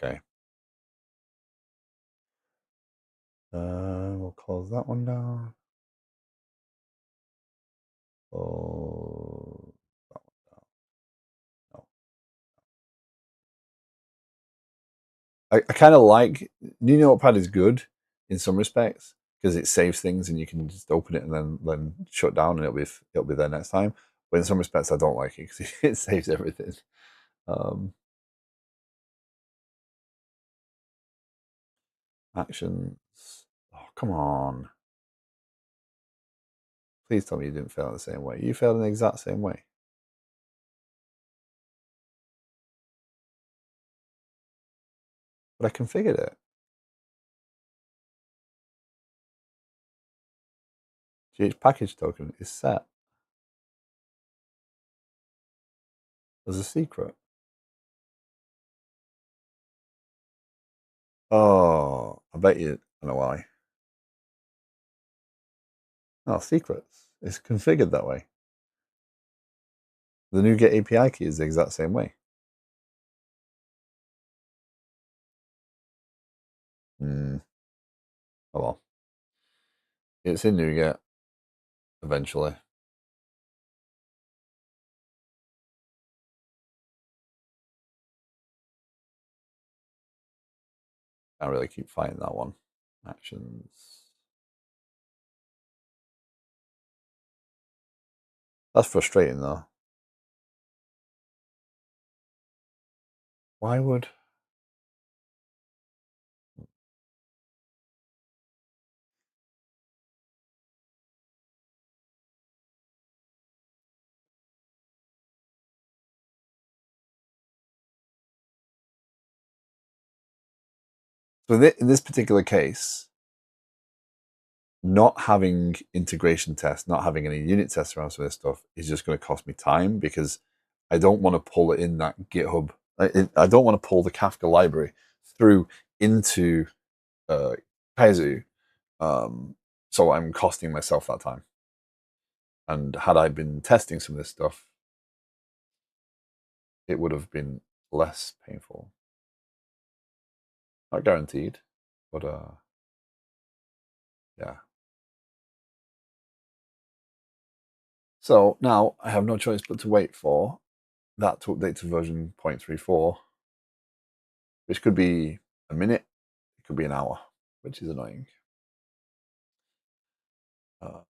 Okay. We'll close that one down. Oh, that one down. No. I kind of like New Notepad is good in some respects because it saves things and you can just open it and then shut down and it'll be there next time. But in some respects, I don't like it because it saves everything. Um, Actions. Oh, come on. Please tell me you didn't fail in the same way. You failed in the exact same way. But I configured it. GH package token is set as a secret. Oh, I bet you I know why. No, secrets. It's configured that way. The NuGet API key is the exact same way. Oh well. It's in NuGet eventually. Can't really keep fighting that one. Actions. That's frustrating though. Why would so in this particular case, not having integration tests, not having any unit tests around some of this stuff is just going to cost me time because I don't want to pull it in that GitHub. I don't want to pull the Kafka library through into Kaizu. So I'm costing myself that time. And had I been testing some of this stuff, it would have been less painful. Not guaranteed, but yeah. So now I have no choice but to wait for that to update to version 0.34, which could be a minute, it could be an hour, which is annoying. Uh,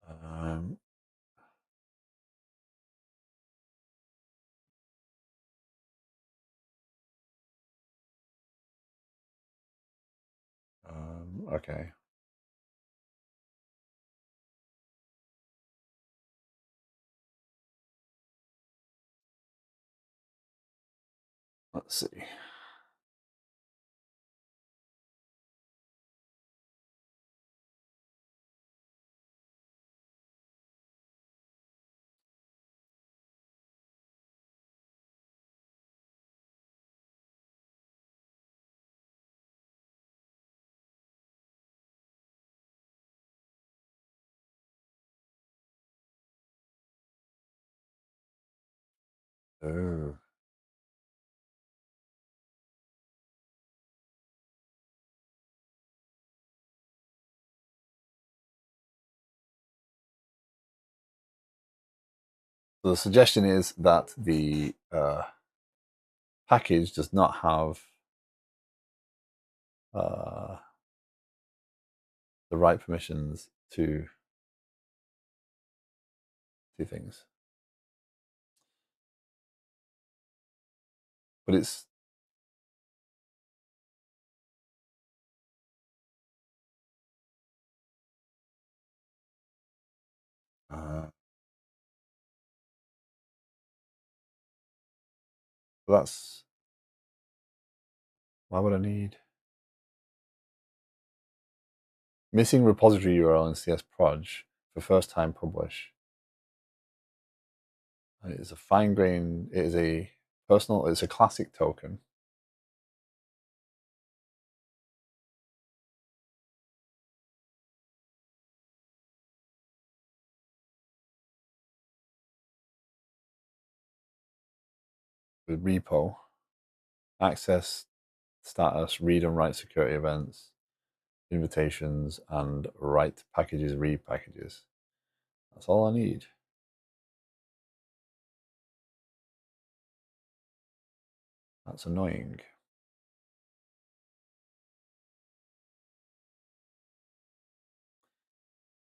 um, Okay. Let's see. Oh. So the suggestion is that the package does not have uh, the right permissions to do things, but it's uh, that's why would I need missing repository URL in CS Proj for first time publish. It is a fine grained. It is a personal. It's a classic token. With repo, access status, read and write security events, invitations, and write packages, read packages. That's all I need. That's annoying.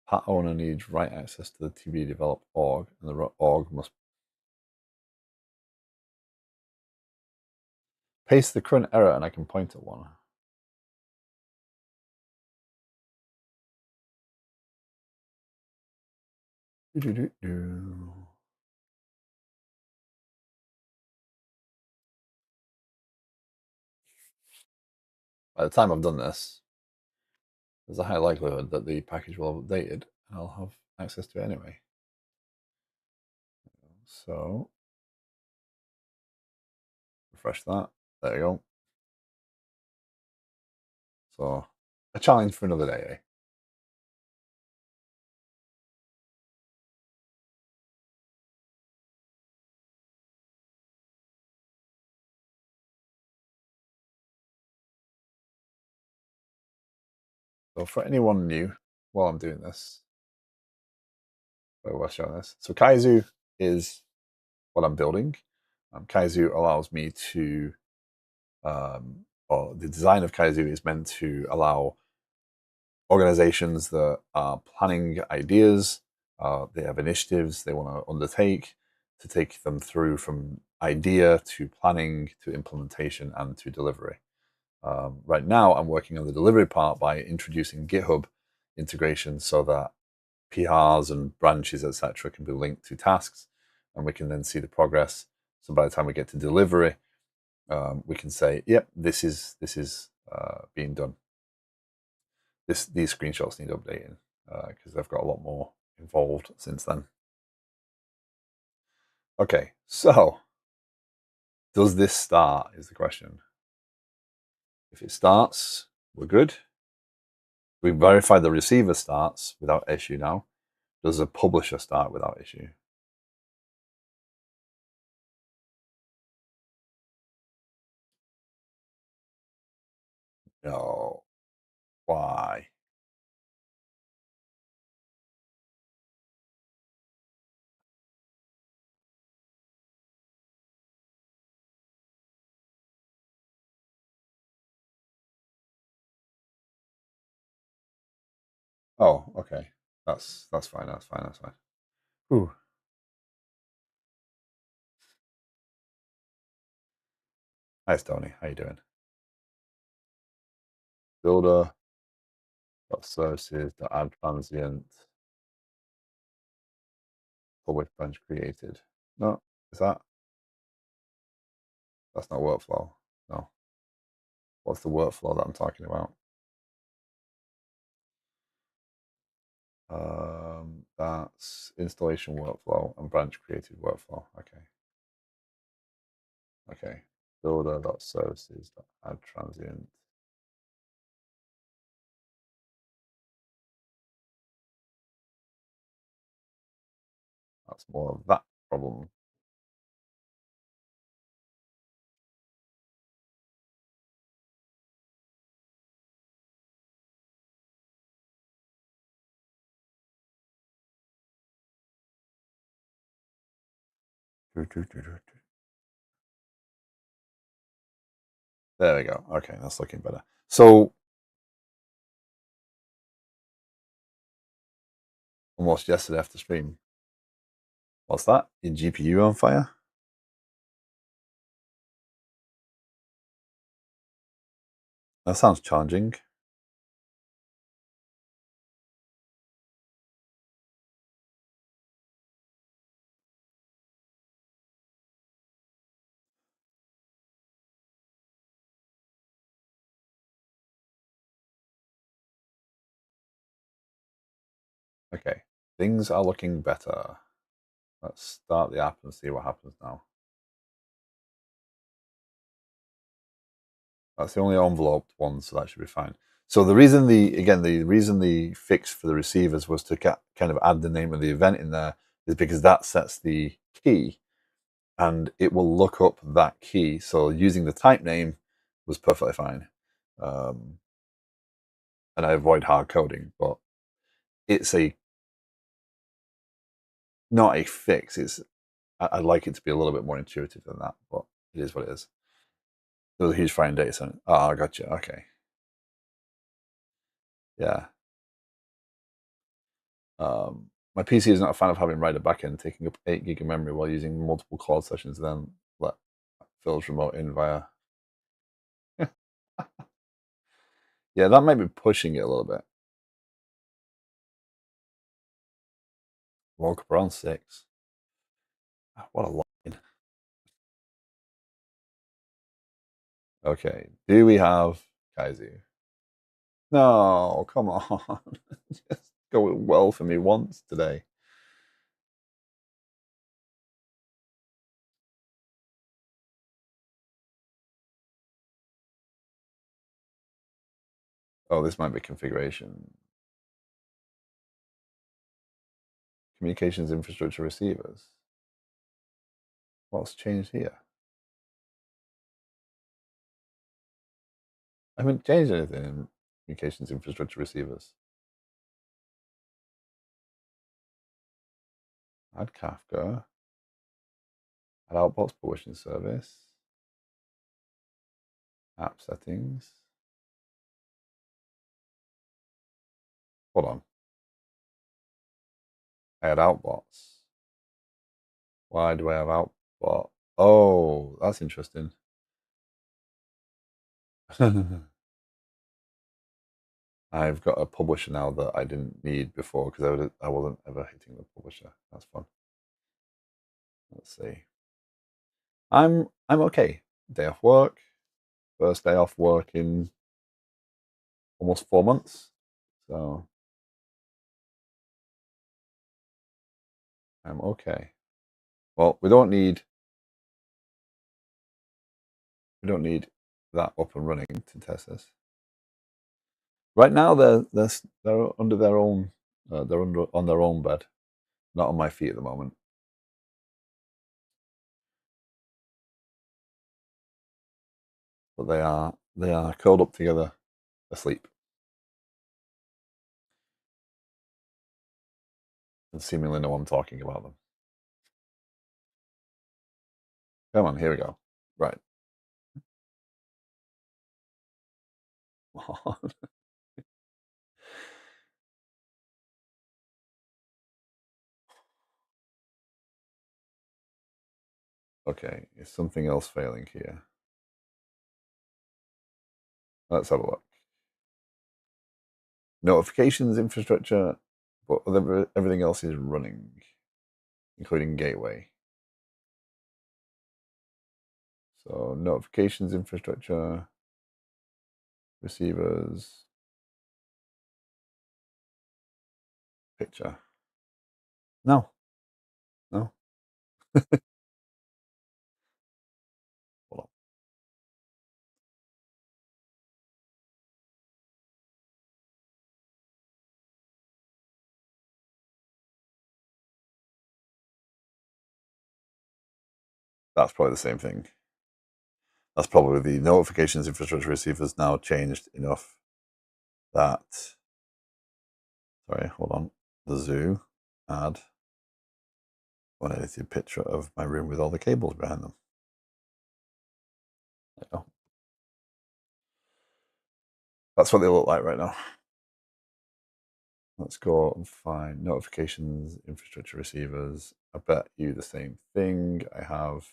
Pat owner needs write access to the TB develop org, and the org must paste the current error, and I can point at one. By the time I've done this, there's a high likelihood that the package will have updated, and I'll have access to it anyway. So refresh that. There you go. So a challenge for another day, eh? So for anyone new, while I'm doing this, while showing this, so Kaizu is what I'm building. Kaizu allows me to, or the design of Kaizu is meant to allow organizations that are planning ideas, they have initiatives they want to undertake, to take them through from idea to planning to implementation and to delivery. Right now, I'm working on the delivery part by introducing GitHub integration so that PRs and branches, etc., can be linked to tasks, and we can then see the progress. So by the time we get to delivery, we can say, "Yep, this is being done." These screenshots need updating because they've got a lot more involved since then. Okay, so does this start? Is the question. If it starts, we're good. We verify the receiver starts without issue now. Does the publisher start without issue? No. Why? Oh, okay. That's fine. That's fine. That's fine. Ooh. Hi, Tony. How you doing? Builder. services that add transient publish branch created. No, is that? That's not workflow. No. What's the workflow that I'm talking about? That's installation workflow and branch created workflow. Okay. Okay. Builder.services add transient. That's more of that problem. There we go. Okay, that's looking better. So almost yesterday after stream. What's that? Your GPU on fire? That sounds challenging. Okay, things are looking better. Let's start the app and see what happens now. That's the only enveloped one, so that should be fine. So the reason the fix for the receivers was to kind of add the name of the event in there is because that sets the key, and it will look up that key. So using the type name was perfectly fine, and I avoid hard coding. But it's not a fix. I'd like it to be a little bit more intuitive than that, but it is what it is. There's a huge frying data center. Oh, I got you. Okay, yeah. My PC is not a fan of having write a backend taking up 8 gig of memory while using multiple call sessions, then let Phil's remote in via. Yeah, that might be pushing it a little bit. Woke up around 6. What a line. Okay, do we have Kaizu? No, come on. Just go well for me once today. Oh, this might be configuration. Communications infrastructure receivers. What's changed here? I haven't changed anything in communications infrastructure receivers. Add Kafka. Add outbox publishing service. App settings. Hold on. I had outbots. Why do I have outbot? Oh, that's interesting. I've got a publisher now that I didn't need before because I wasn't ever hitting the publisher. That's fun. Let's see. I'm okay. Day off work. First day off work in almost 4 months. So I'm okay. Well, we don't need that up and running to test this. Right now they're under their own they're under on their own bed, not on my feet at the moment. But they are curled up together, asleep, and seemingly know I'm talking about them. Come on, here we go. Right. Okay, is something else failing here? Let's have a look. notifications infrastructure, but everything else is running, including gateway. So notifications infrastructure, receivers, picture. No, no. Hold on. That's probably the same thing. That's probably the notifications infrastructure receivers now changed enough that. Sorry, hold on. The zoo add one edited picture of my room with all the cables behind them. There you go. That's what they look like right now. Let's go and find notifications, infrastructure receivers. I bet you the same thing. I have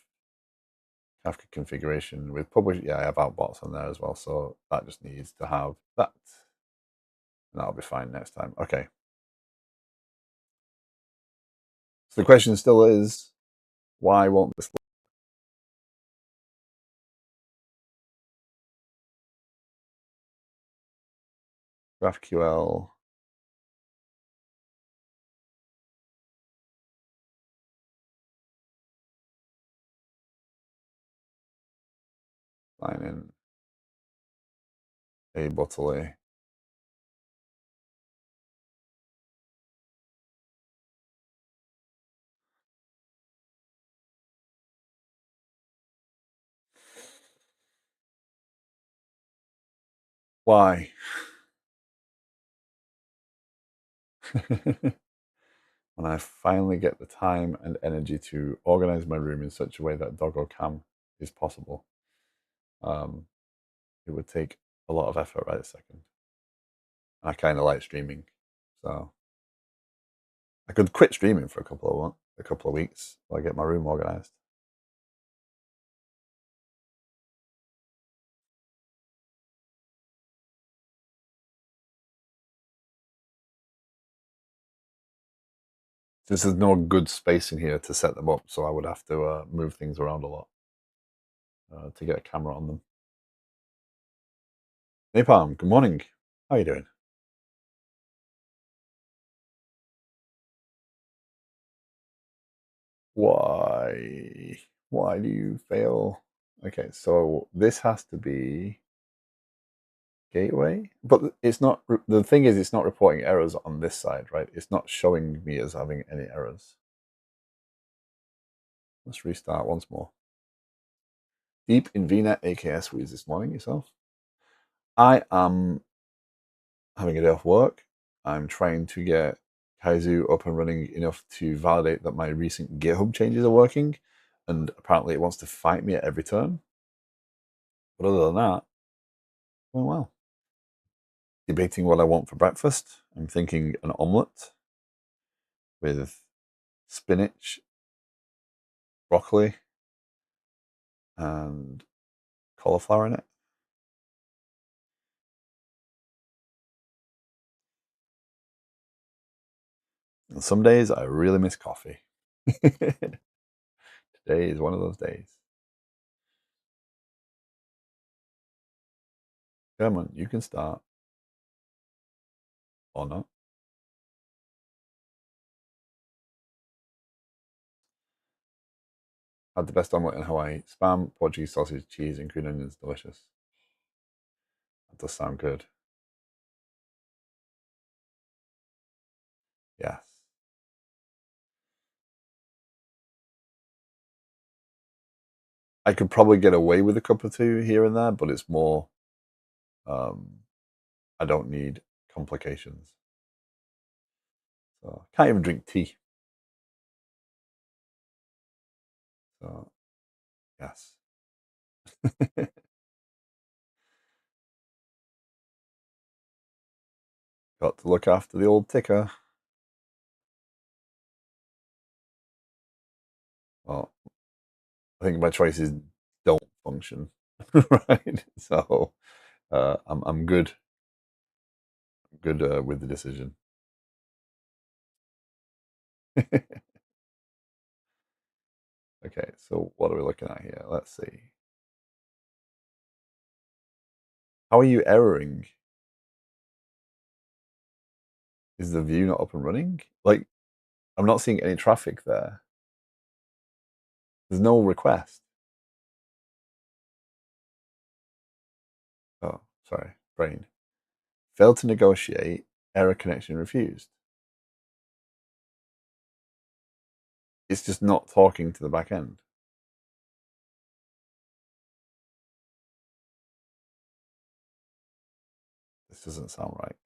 Kafka configuration with publish. Yeah, I have outbots on there as well. So that just needs to have that. And that'll be fine next time. Okay. So the question still is, why won't this GraphQL line in a bottle? Why? When I finally get the time and energy to organize my room in such a way that Doggo Cam is possible, um, it would take a lot of effort right a second. I kind of like streaming, so I could quit streaming for a couple of weeks while I get my room organized. Since there's no good space in here to set them up, so I would have to move things around a lot to get a camera on them. Napalm, good morning. How are you doing? Why? Why do you fail? Okay, so this has to be gateway, but it's not. The thing is, it's not reporting errors on this side, right? It's not showing me as having any errors. Let's restart once more. Deep in VNet AKS weeds this morning yourself. I am having a day off work. I'm trying to get Kaizu up and running enough to validate that my recent GitHub changes are working, and apparently it wants to fight me at every turn. But other than that, going well. Debating what I want for breakfast. I'm thinking an omelette with spinach, broccoli, and cauliflower in it. And some days I really miss coffee. Today is one of those days. Come on, you can start. Or not. Had the best omelette in Hawaii. Spam, Portuguese sausage, cheese, and green onions. Delicious. That does sound good. Yes. I could probably get away with a cup or two here and there, but it's more, um, I don't need complications. So can't even drink tea. So yes. Got to look after the old ticker. Well, I think my choices don't function, right? So I'm good. good with the decision. Okay, so what are we looking at here? Let's see. How are you erroring? Is the view not up and running? Like, I'm not seeing any traffic there. There's no request. Oh, sorry, brain. Failed to negotiate, error connection refused. It's just not talking to the back end. This doesn't sound right.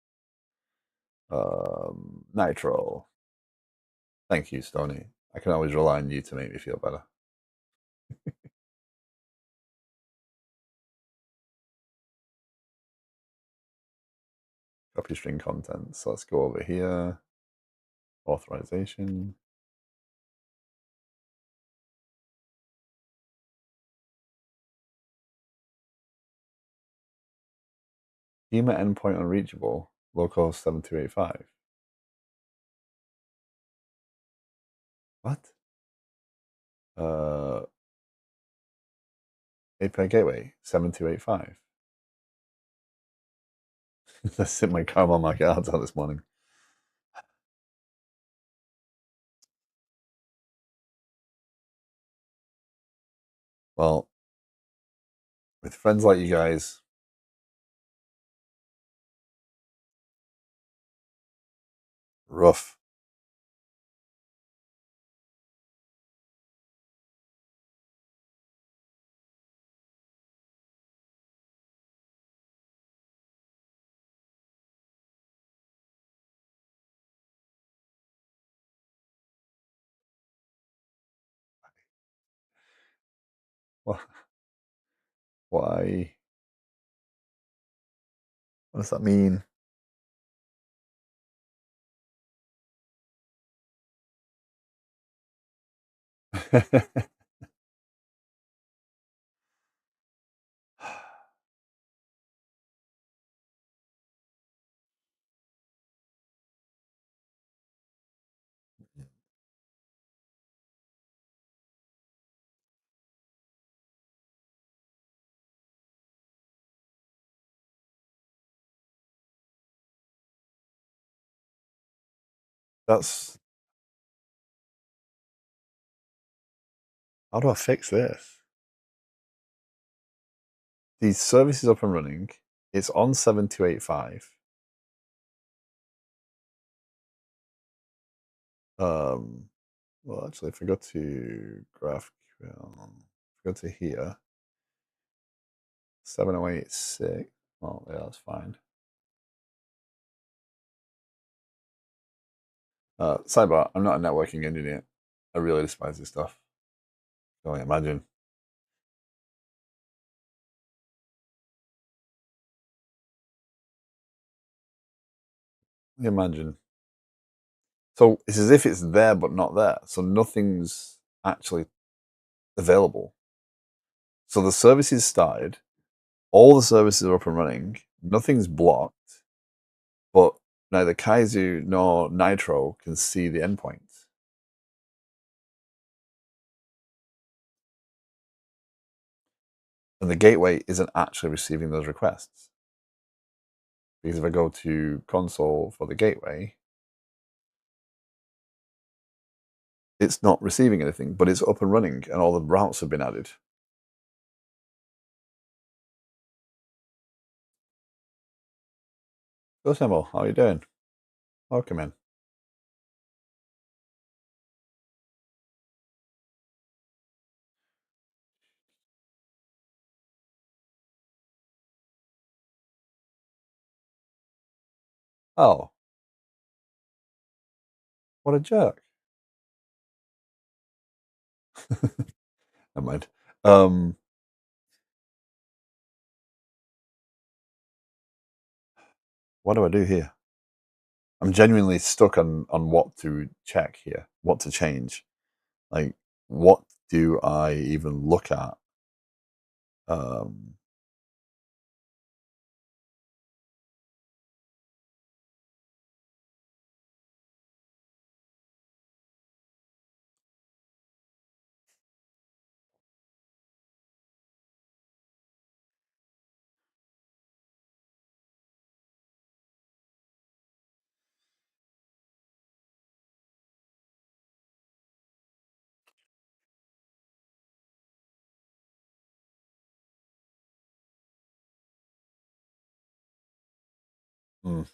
Nitro. Thank you, Stony. I can always rely on you to make me feel better. Copy string content. So let's go over here. Authorization. Schema endpoint unreachable. Localhost 7285. What? API gateway 7285. I sent my caramel macchiato out this morning. Well, with friends like you guys, rough. Why? What does that mean? That's how do I fix this? The service is up and running. It's on 7285. Well, actually, if I go to GraphQL, if I go to here, 7086. Oh, yeah, that's fine. Sidebar, I'm not a networking engineer. I really despise this stuff. Can only imagine. Imagine. So it's as if it's there but not there. So nothing's actually available. So the service is started, all the services are up and running, nothing's blocked, but neither Kaizu nor Nitro can see the endpoints. And the gateway isn't actually receiving those requests. Because if I go to console for the gateway, it's not receiving anything, but it's up and running and all the routes have been added. So Samuel, how are you doing? Welcome in. Oh, what a jerk. Never mind. What do I do here? I'm genuinely stuck on what to check here, what to change. Like, what do I even look at? Um, Mm.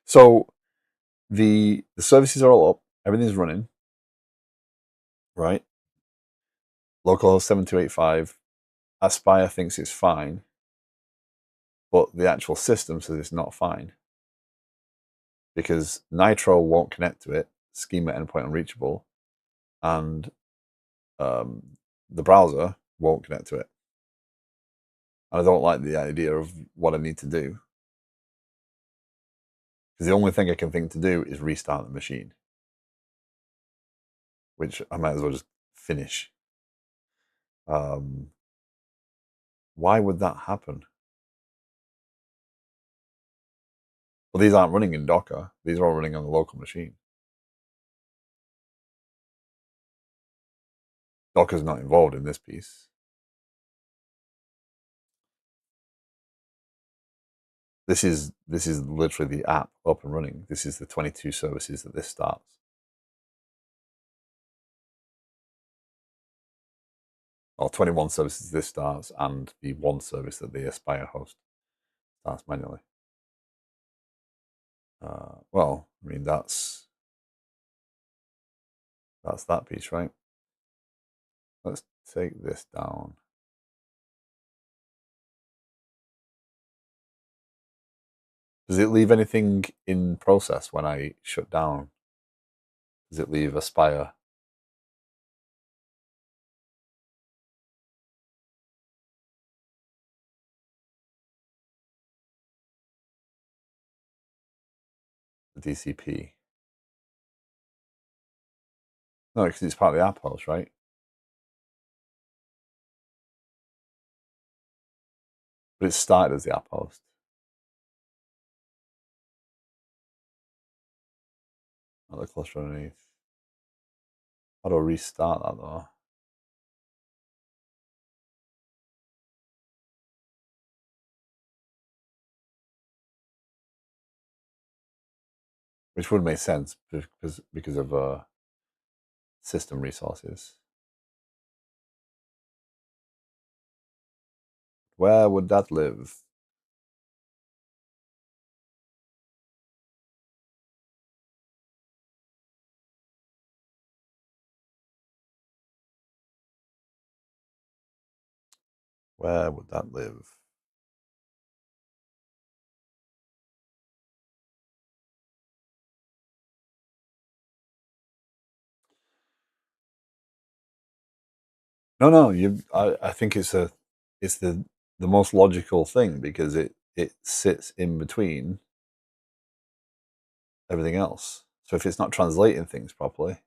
So the services are all up, everything's running, right? Localhost 7285, Aspire thinks it's fine, but the actual system says it's not fine because Nitro won't connect to it, schema endpoint unreachable, and um, the browser won't connect to it. And I don't like the idea of what I need to do because the only thing I can think to do is restart the machine, which I might as well just finish. Um, why would that happen? Well, these aren't running in Docker. These are all running on the local machine. Docker's not involved in this piece. This is literally the app up and running. This is the 22 services that this starts. Or 21 services this starts, and the one service that the Aspire host starts manually. Well, I mean that's that piece, right? Let's take this down. Does it leave anything in process when I shut down? Does it leave Aspire? The DCP? No, because it's part of the app host, right? But it started as the app host. Not the cluster underneath. How do I restart that though? Which would make sense because of system resources. Where would that live? Where would that live? No, no. I think it's the most logical thing because it sits in between everything else. So if it's not translating things properly,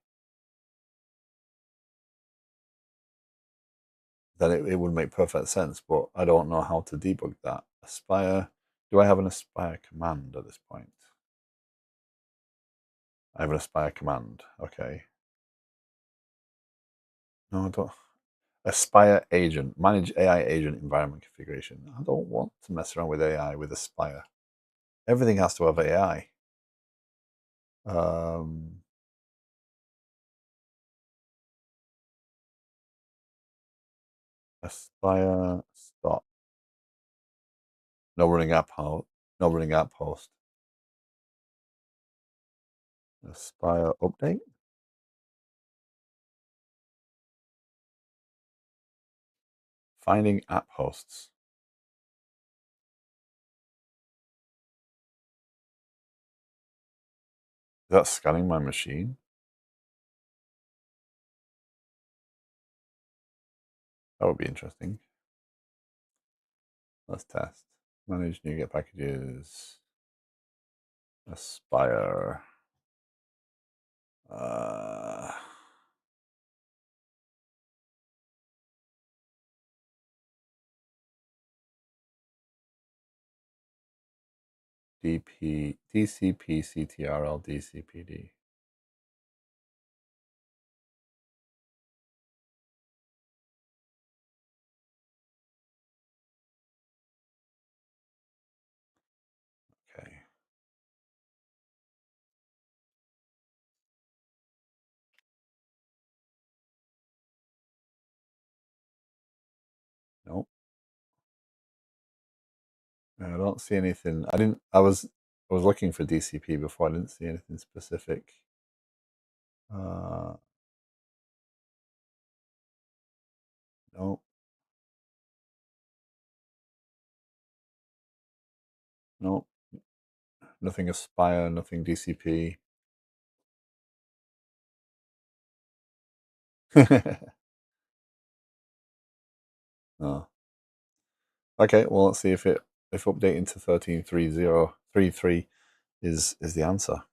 then it would make perfect sense. But I don't know how to debug that. Aspire. Do I have an Aspire command at this point? I have an Aspire command. Okay. No, I don't. Aspire agent. Manage AI agent environment configuration. I don't want to mess around with AI with Aspire. Everything has to have AI. Um, Aspire stop. No running app host. No running app host. Aspire update. Finding app hosts. Is that scanning my machine? That would be interesting. Let's test. Manage NuGet packages. Aspire. Uh, DP, DCP, CTRL, DCPD. Okay. Nope. I don't see anything. I didn't. I was I was looking for DCP before. I didn't see anything specific. No, no, nothing Aspire, nothing DCP. Oh. Okay, well let's see if updating to 13.30.33 is the answer.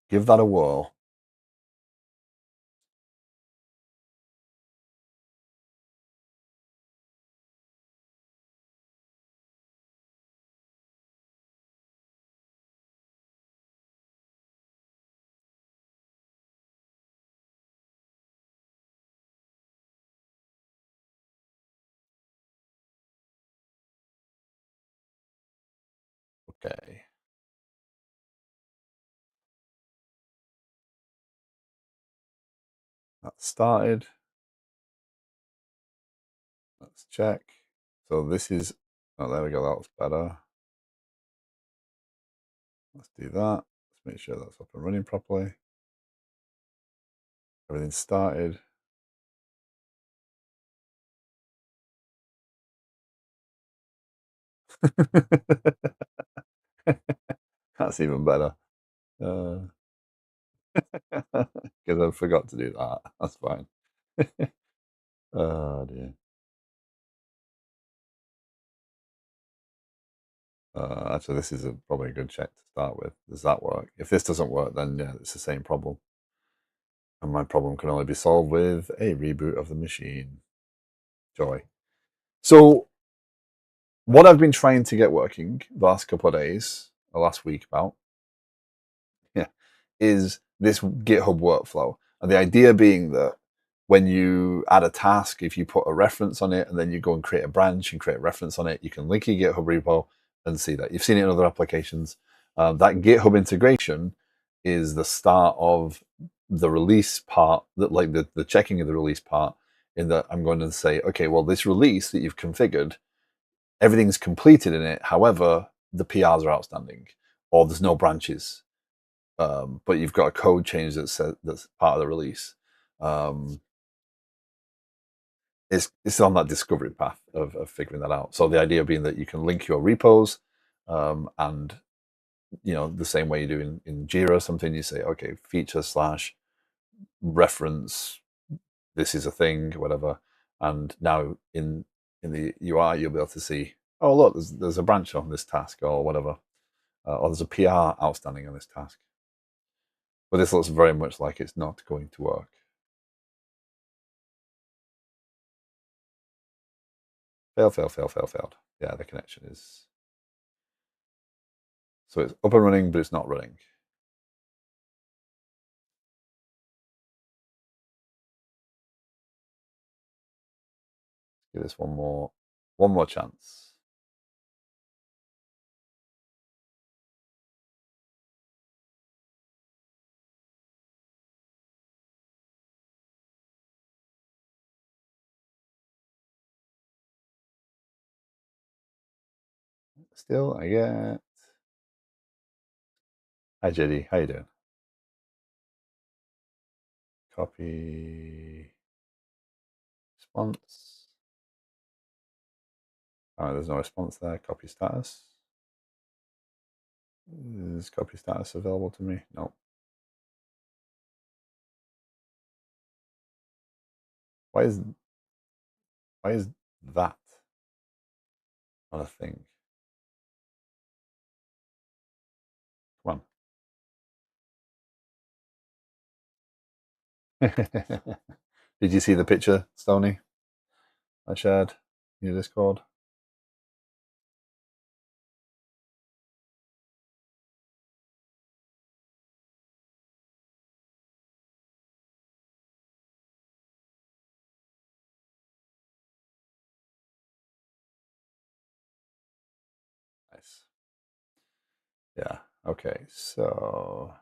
Give that a whirl. Okay. That started. Let's check. So this is, oh, there we go. That was better. Let's do that. Let's make sure that's up and running properly. Everything's started. That's even better. Because I forgot to do that. That's fine. Oh dear. Actually, this is probably a good check to start with. Does that work? If this doesn't work, then yeah, it's the same problem. And my problem can only be solved with a reboot of the machine. Joy. So, what I've been trying to get working the last couple of days, the last week about, yeah, is this GitHub workflow. And the idea being that when you add a task, if you put a reference on it and then you go and create a branch and create a reference on it, you can link your GitHub repo and see that. You've seen it in other applications. That GitHub integration is the start of the release part, that like the checking of the release part, in that I'm going to say, okay, well, this release that you've configured, everything's completed in it. However, the PRs are outstanding, or there's no branches, but you've got a code change that's part of the release. It's on that discovery path of figuring that out. So the idea being that you can link your repos, and the same way you do in Jira or something, you say, okay, feature slash reference, this is a thing, whatever. And now in the UI, you'll be able to see, oh look, there's a branch on this task or whatever, or there's a PR outstanding on this task. But this looks very much like it's not going to work. Failed. Yeah, the connection is, so it's up and running, but it's not running. Give this one more chance. Still, I get. Hi JD, how you doing? Copy response. Oh, there's no response there. Copy status. Is copy status available to me? No. Why is that not a thing? Come on. Did you see the picture, Stony? I shared in your Discord. Nice. Yeah. Okay. So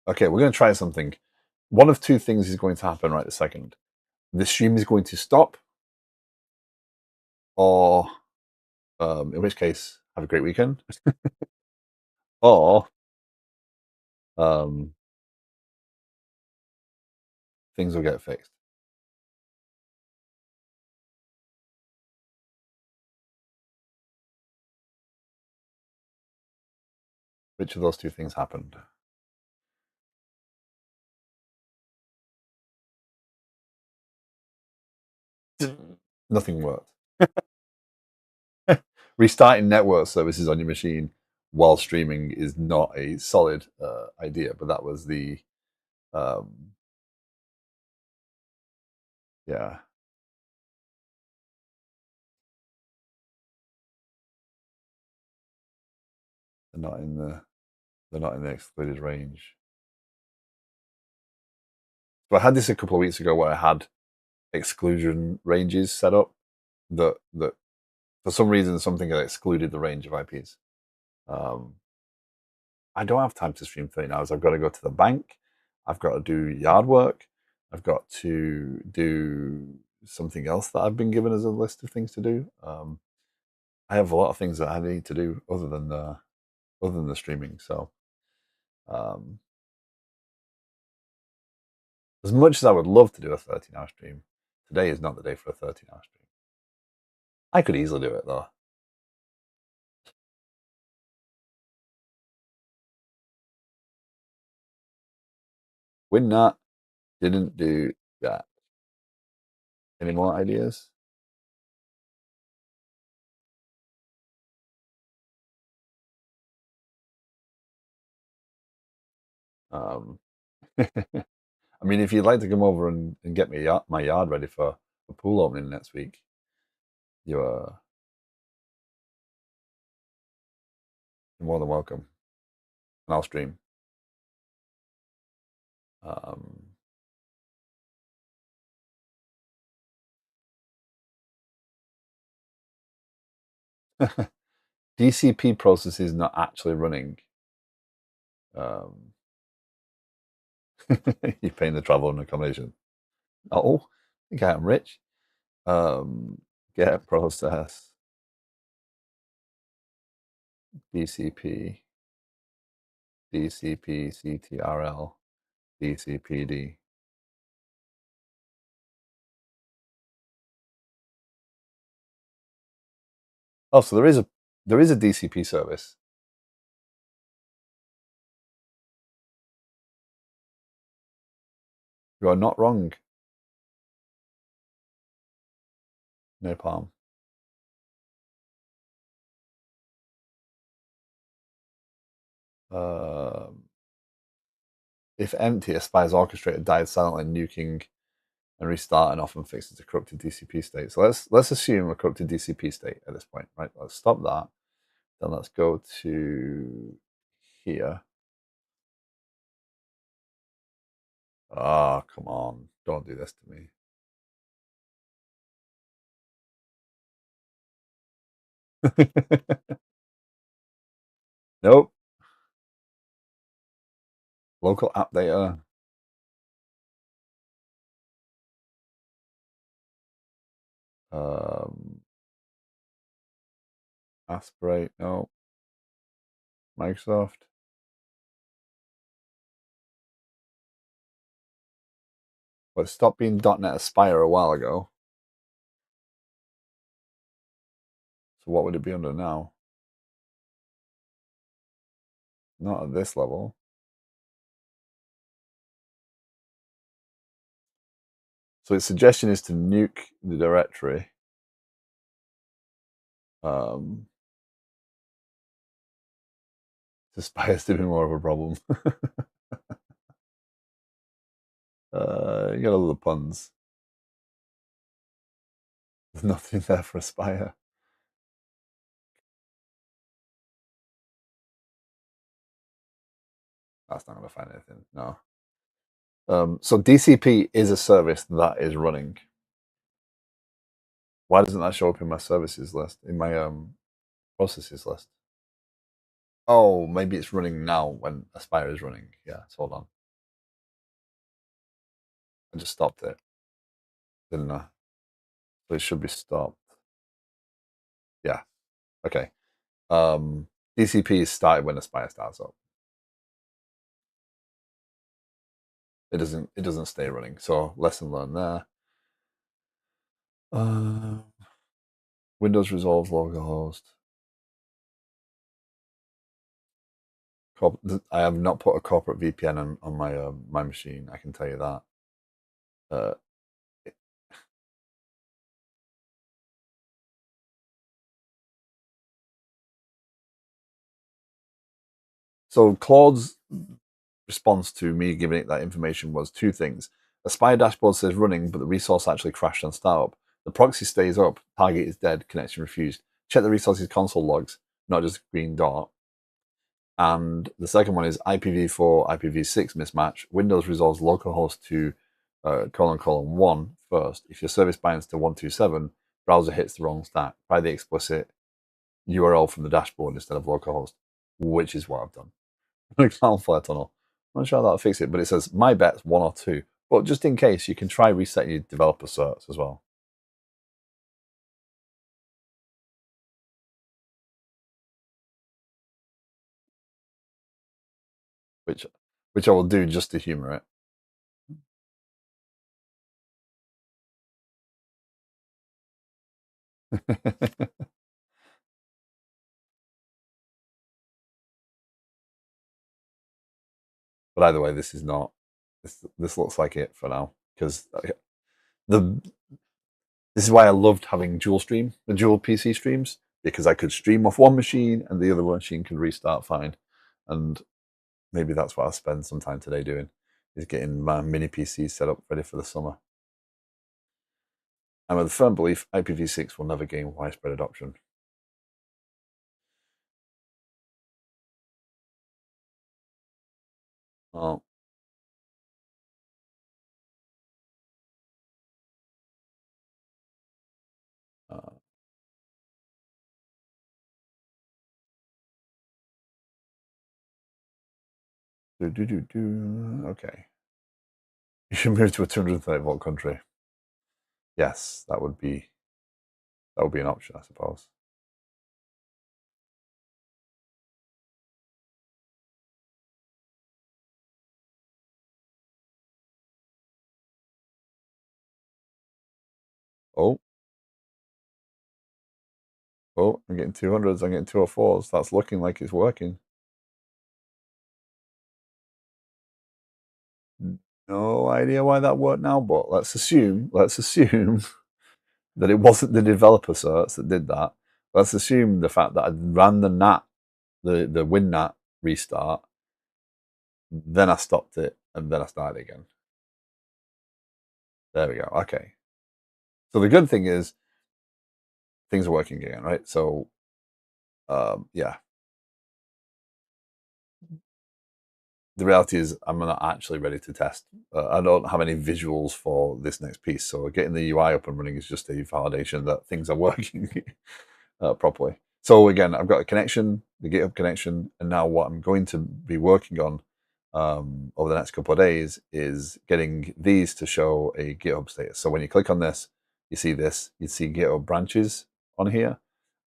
Okay, we're going to try something. One of two things is going to happen right this second. The stream is going to stop, or in which case, have a great weekend, or um, things will get fixed. Which of those two things happened? Nothing worked. Restarting network services on your machine while streaming is not a solid idea, but that was the um, yeah, they're not in the excluded range. So I had this a couple of weeks ago where I had exclusion ranges set up that for some reason something had excluded the range of IPs. Um, I don't have time to stream 30 hours. I've got to go to the bank. I've got to do yard work. I've got to do something else that I've been given as a list of things to do. I have a lot of things that I need to do other than the streaming. So um, as much as I would love to do a 13-hour stream, today is not the day for a 13-hour stream. I could easily do it though. Win that. Didn't do that. Any more ideas? Um, I mean, if you'd like to come over and get me my yard ready for a pool opening next week, you're more than welcome. And I'll stream. Um, DCP process is not actually running. Um, you're paying the travel and accommodation. Oh, I think I'm rich. Get process DCP, DCP, CTRL, DCPD. Oh, so there is a DCP service. You are not wrong, Napalm. Um, if empty, Aspire's orchestrator died silently, nuking and restarting often fixes a corrupted DCP state. So let's assume a corrupted DCP state at this point, right? Let's stop that. Then let's go to here. Ah, oh, come on. Don't do this to me. Nope. Local app data. Um, aspirate. No. Microsoft. But it stopped being .NET Aspire a while ago. So what would it be under now? Not at this level. So its suggestion is to nuke the directory. Um, Aspire's to be more of a problem. You got all the puns. There's nothing there for Aspire. That's not going to find anything. No. So DCP is a service that is running. Why doesn't that show up in my services list, in my processes list? Oh, maybe it's running now when Aspire is running. Yeah, so hold on. I just stopped it, didn't I? So it should be stopped. Yeah. Okay. DCP is started when Aspire starts up. It doesn't stay running. So lesson learned there. Uh, Windows resolves localhost. I have not put a corporate VPN on my machine. I can tell you that. Uh, so Claude's response to me giving it that information was two things. The spy dashboard says running, but the resource actually crashed on startup. The proxy stays up, target is dead, connection refused. Check the resources console logs, not just a green dot. And the second one is IPv4, IPv6 mismatch. Windows resolves localhost to ::1 first. If your service binds to 127, browser hits the wrong stack. Try the explicit URL from the dashboard instead of localhost, which is what I've done. Cloudflare tunnel. I'm not sure how that'll fix it, but it says my bet's one or two. But just in case, you can try resetting your developer certs as well. which which I will do just to humor it. But either way, this is not. This looks like it for now because the this is why I loved having the dual PC streams, because I could stream off one machine and the other machine could restart fine. And maybe that's what I'll spend some time today doing, is getting my mini PC set up ready for the summer. I'm of the firm belief IPv6 will never gain widespread adoption. Oh, uh, okay. You should move to a 230-volt country. Yes, that would be an option, I suppose. Oh, oh, I'm getting 200s, I'm getting 204s. That's looking like it's working. No idea why that worked now, but let's assume that it wasn't the developer certs that did that. Let's assume the fact that I ran the NAT, the WinNAT restart, then I stopped it, and then I started again. There we go. Okay. So the good thing is things are working again, right? So yeah, the reality is I'm not actually ready to test. I don't have any visuals for this next piece, so getting the UI up and running is just a validation that things are working properly. So again, I've got a connection, the GitHub connection, and now what I'm going to be working on over the next couple of days is getting these to show a GitHub status. So when you click on this, you see this, you see GitHub branches on here,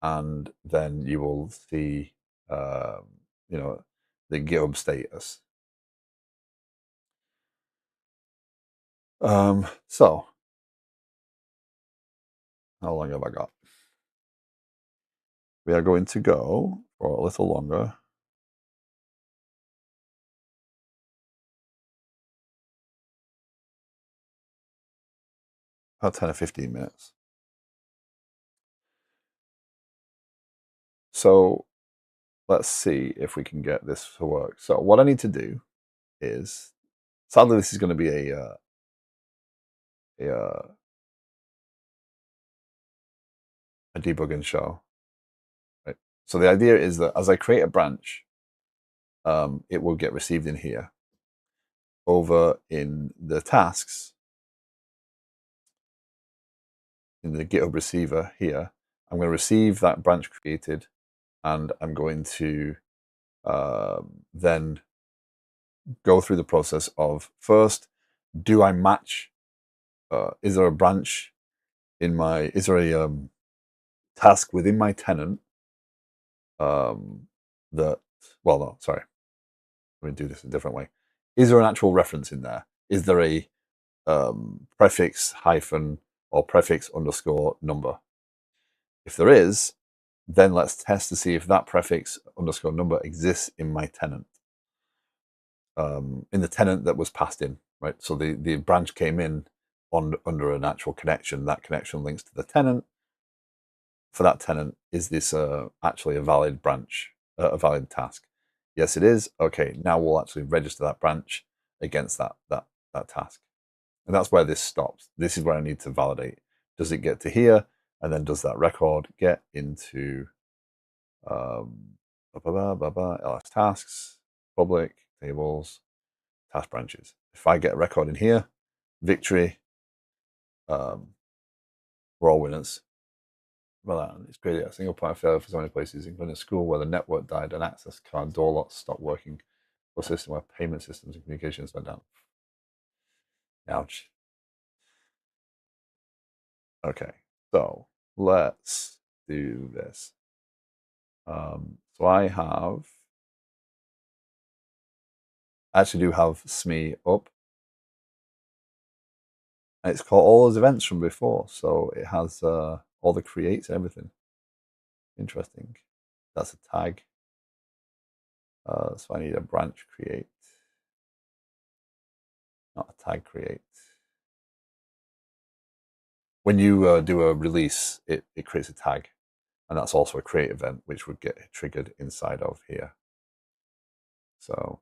and then you will see, um, the GitHub status. So how long have I got? We are going to go for a little longer. About 10 or 15 minutes. So let's see if we can get this to work. So what I need to do is, sadly, this is going to be a, a debugging show. Right? So the idea is that as I create a branch, it will get received in here. Over in the tasks, in the GitHub receiver here, I'm going to receive that branch created, and I'm going to then go through the process of first, do I match? Is there a branch in my? Is there a task within my tenant that? Well, no, sorry. Let me do this a different way. Is there an actual reference in there? Is there a prefix hyphen or prefix underscore number? If there is, then let's test to see if that prefix underscore number exists in my tenant, in the tenant that was passed in, right? So the branch came in under an actual connection. That connection links to the tenant. For that tenant, is this actually a valid branch, a valid task? Yes, it is. Okay, now we'll actually register that branch against that task. And that's where this stops. This is where I need to validate. Does it get to here? And then does that record get into ls tasks, public, tables, task branches? If I get a record in here, victory, we're all winners. Well, it's crazy. A single point of failure for so many places, including a school where the network died and access card door locks stopped working, or a system where payment systems and communications went down. Ouch. Okay, so let's do this. So I actually do have SME up. And it's got all those events from before, so it has all the creates and everything. Interesting. That's a tag. So I need a branch create, not a tag create. When you do a release, it creates a tag, and that's also a create event, which would get triggered inside of here. So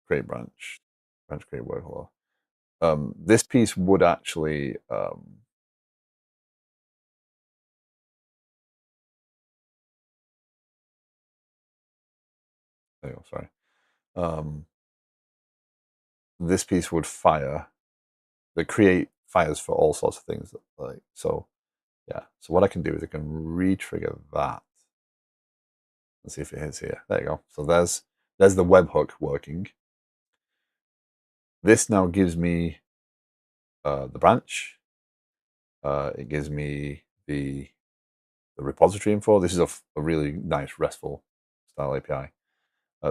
create branch create workflow. This piece would actually sorry. This piece would fire. The create fires for all sorts of things. Like so, yeah. So what I can do is I can re-trigger that. Let's see if it hits here. There you go. So there's the webhook working. This now gives me the branch. It gives me the repository info. This is a really nice RESTful style API.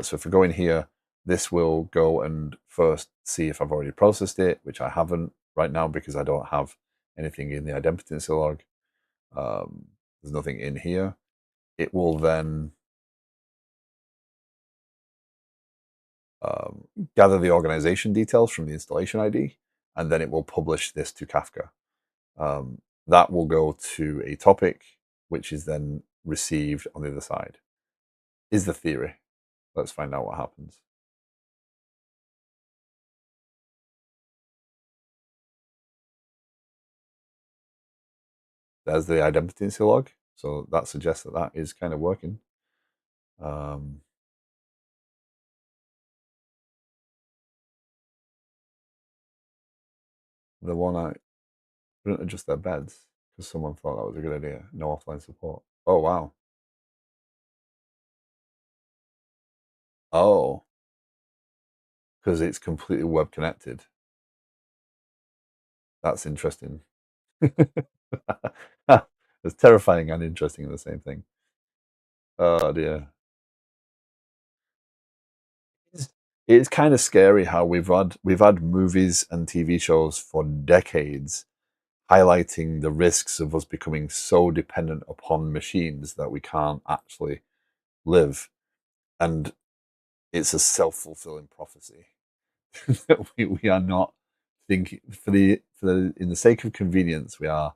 So if we go in here, this will go and first see if I've already processed it, which I haven't right now because I don't have anything in the idempotency log. There's nothing in here. It will then gather the organization details from the installation ID, and then it will publish this to Kafka. That will go to a topic, which is then received on the other side. Is the theory. Let's find out what happens. There's the idempotency log. So that suggests that that is kind of working. The one I couldn't adjust their beds because someone thought that was a good idea. No offline support. Oh, wow. Oh, because it's completely web connected. That's interesting. It's terrifying and interesting in the same thing. Oh dear. It's kind of scary how we've had movies and TV shows for decades highlighting the risks of us becoming so dependent upon machines that we can't actually live, and it's a self-fulfilling prophecy that we are not thinking for the in the sake of convenience we are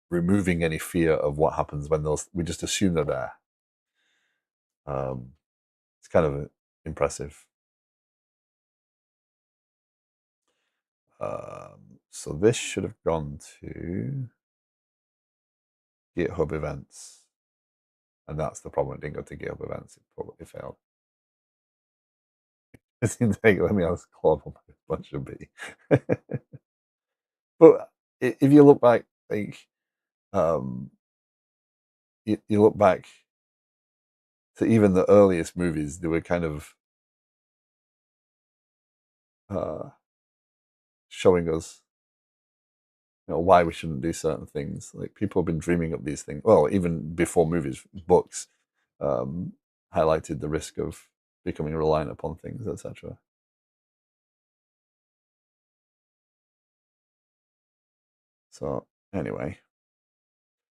removing any fear of what happens when those we just assume they're there. It's kind of impressive. So this should have gone to GitHub events, and that's the problem. It didn't go to GitHub events. It probably failed. It seems like let me ask Claude what my response should be. But if you look back, like you look back So even the earliest movies, they were kind of uh, showing us, why we shouldn't do certain things. Like people have been dreaming up these things. Well, even before movies, books um, highlighted the risk of becoming reliant upon things, etc. So anyway,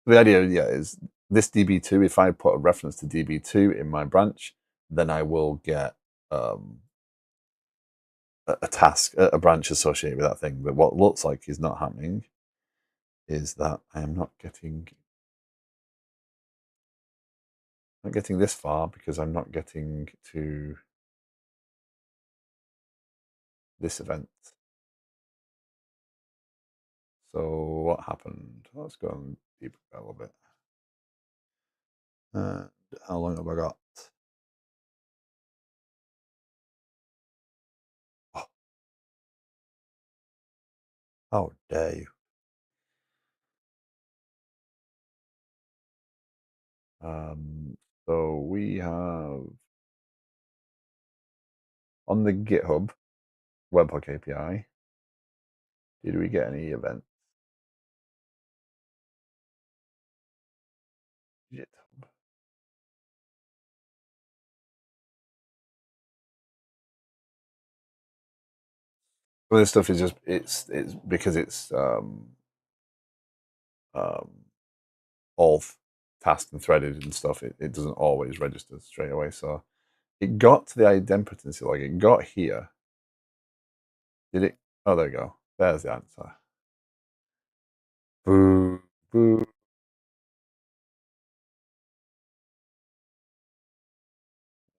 the idea, yeah, is this DB2. If I put a reference to DB2 in my branch, then I will get um, a task, a branch associated with that thing. But what looks like is not happening is that I am not getting this far because I'm not getting to this event. So what happened? Let's go and deep a little bit. And how long have I got? Oh, how dare you? So we have on the GitHub webhook API. Did we get any events? GitHub. Well, this stuff is just it's because it's um, all tasked and threaded and stuff. It doesn't always register straight away. So it got to the idempotency log. It got here. Did it? Oh, there we go. There's the answer. Boo, boo.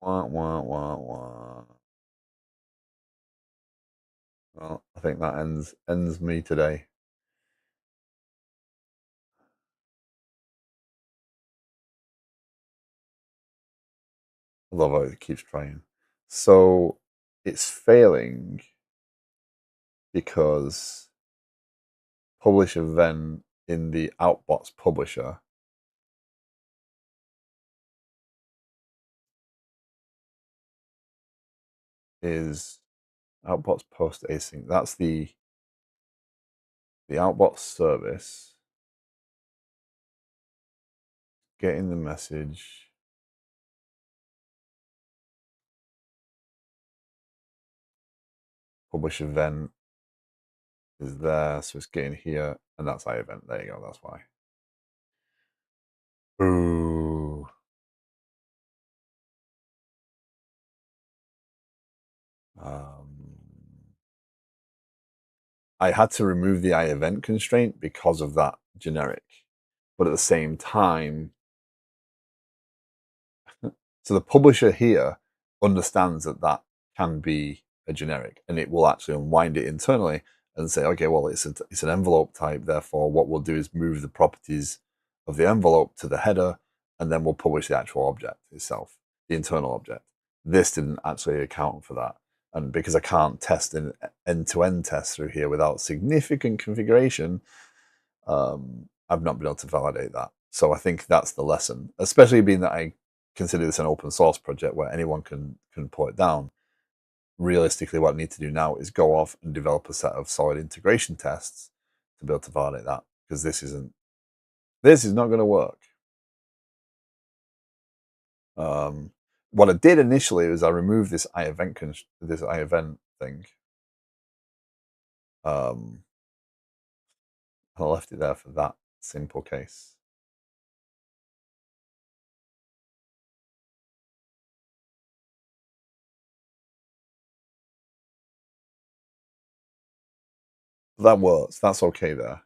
Wah, wah, wah, wah. Well, I think that ends me today. Although it keeps trying. So it's failing because publish event in the outbox publisher is outbox post async. That's the outbox service getting the message. Publish event is there, so it's getting here, and that's I event. There you go. That's why. Ooh. Um, I had to remove the I event constraint because of that generic, but at the same time, so the publisher here understands that that can be a generic, and it will actually unwind it internally and say, okay, well, it's an envelope type. Therefore, what we'll do is move the properties of the envelope to the header, and then we'll publish the actual object itself, the internal object. This didn't actually account for that, and because I can't test an end-to-end test through here without significant configuration, I've not been able to validate that. So I think that's the lesson, especially being that I consider this an open source project where anyone can put it down. Realistically, what I need to do now is go off and develop a set of solid integration tests to be able to validate that, because this is not going to work. Um, what I did initially was I removed this this I event thing. Um, I left it there for that simple case. That works. That's okay there.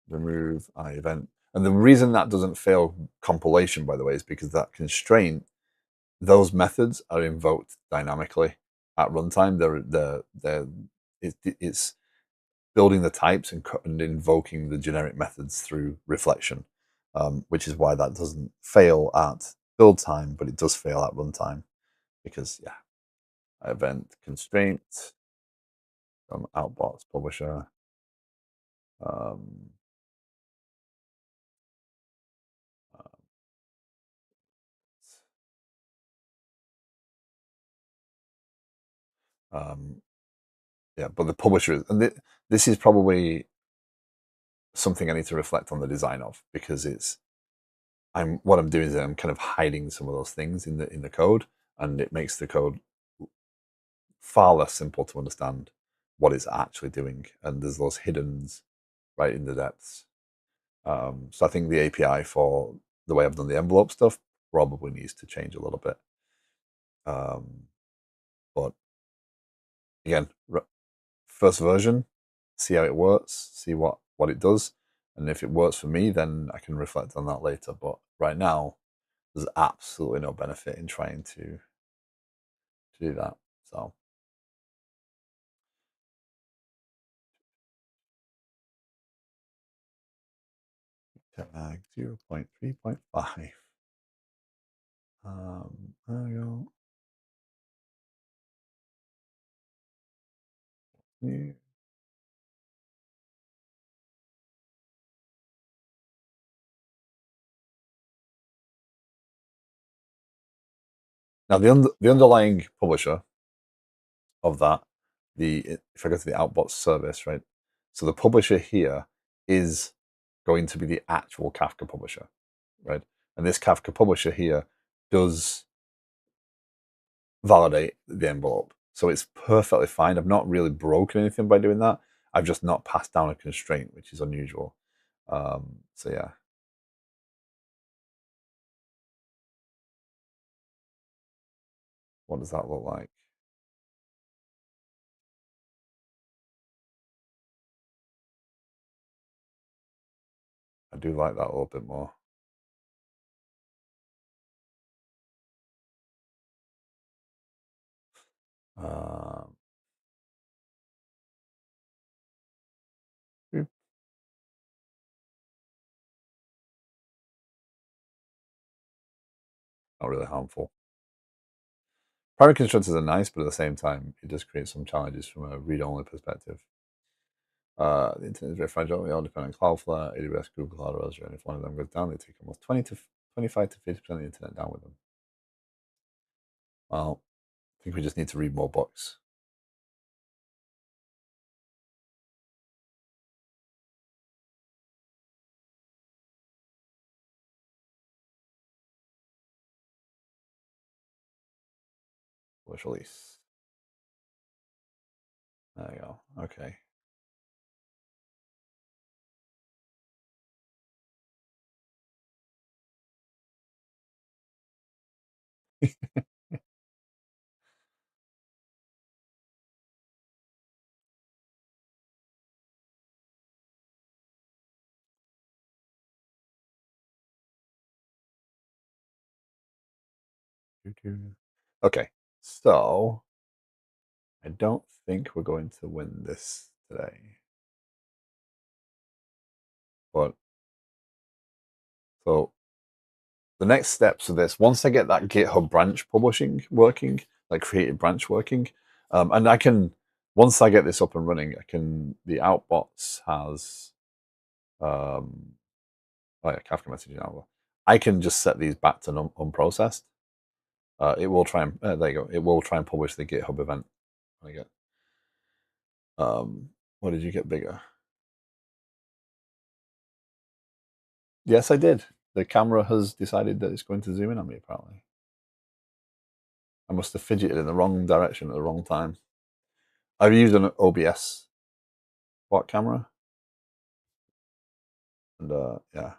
Remove I event. And the reason that doesn't fail compilation, by the way, is because that constraint, those methods are invoked dynamically at runtime. It's building the types and invoking the generic methods through reflection, which is why that doesn't fail at build time, but it does fail at runtime because, yeah, event constraint from outbox publisher. Um, Um, yeah, but the publisher, and this is probably something I need to reflect on the design of, because it's what I'm doing is I'm kind of hiding some of those things in the code, and it makes the code far less simple to understand what it's actually doing. And there's those hiddens right in the depths. So I think the API for the way I've done the envelope stuff probably needs to change a little bit. But again, first version, see how it works, see what it does, and if it works for me, then I can reflect on that later. But right now, there's absolutely no benefit in trying to do that. So tag 0.3.5. There we go. New. Now the underlying publisher of that, if I go to the Outbox service, right? So the publisher here is going to be the actual Kafka publisher, right? And this Kafka publisher here does validate the envelope. So it's perfectly fine. I've not really broken anything by doing that. I've just not passed down a constraint, which is unusual. So yeah, what does that look like? I do like that a little bit more. Um, not really harmful. Primary constructors are nice, but at the same time, it does create some challenges from a read-only perspective. The internet is very fragile. We all depend on Cloudflare, AWS, Google Cloud, or Azure. And if one of them goes down, they take almost 25 to 50% of the internet down with them. Well, I think we just need to read more books. Push release. There you go. Okay. Okay. So I don't think we're going to win this today. But so the next steps of this, once I get that GitHub branch publishing working, like creative branch working, and I can, once I get this up and running, the Outbox has, oh yeah, Kafka messaging now. I can just set these back to unprocessed. It will try and, there you go, it will try and publish the GitHub event. I get, what did you get bigger? Yes, I did. The camera has decided that it's going to zoom in on me, apparently. I must have fidgeted in the wrong direction at the wrong time. I've used an OBS bot camera, and yeah,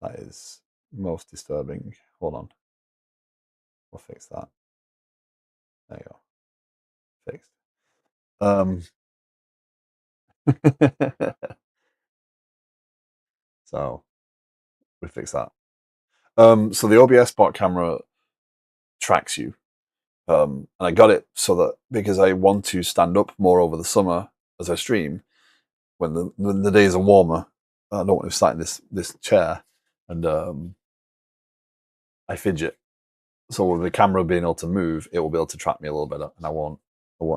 that is most disturbing. Hold on, we'll fix that. There you go, fixed. Um, so we fix that. So the OBS bot camera tracks you, and I got it so that because I want to stand up more over the summer as I stream, when the days are warmer, I don't want to sit in this chair, and I fidget. So with the camera being able to move, it will be able to track me a little better, and I won't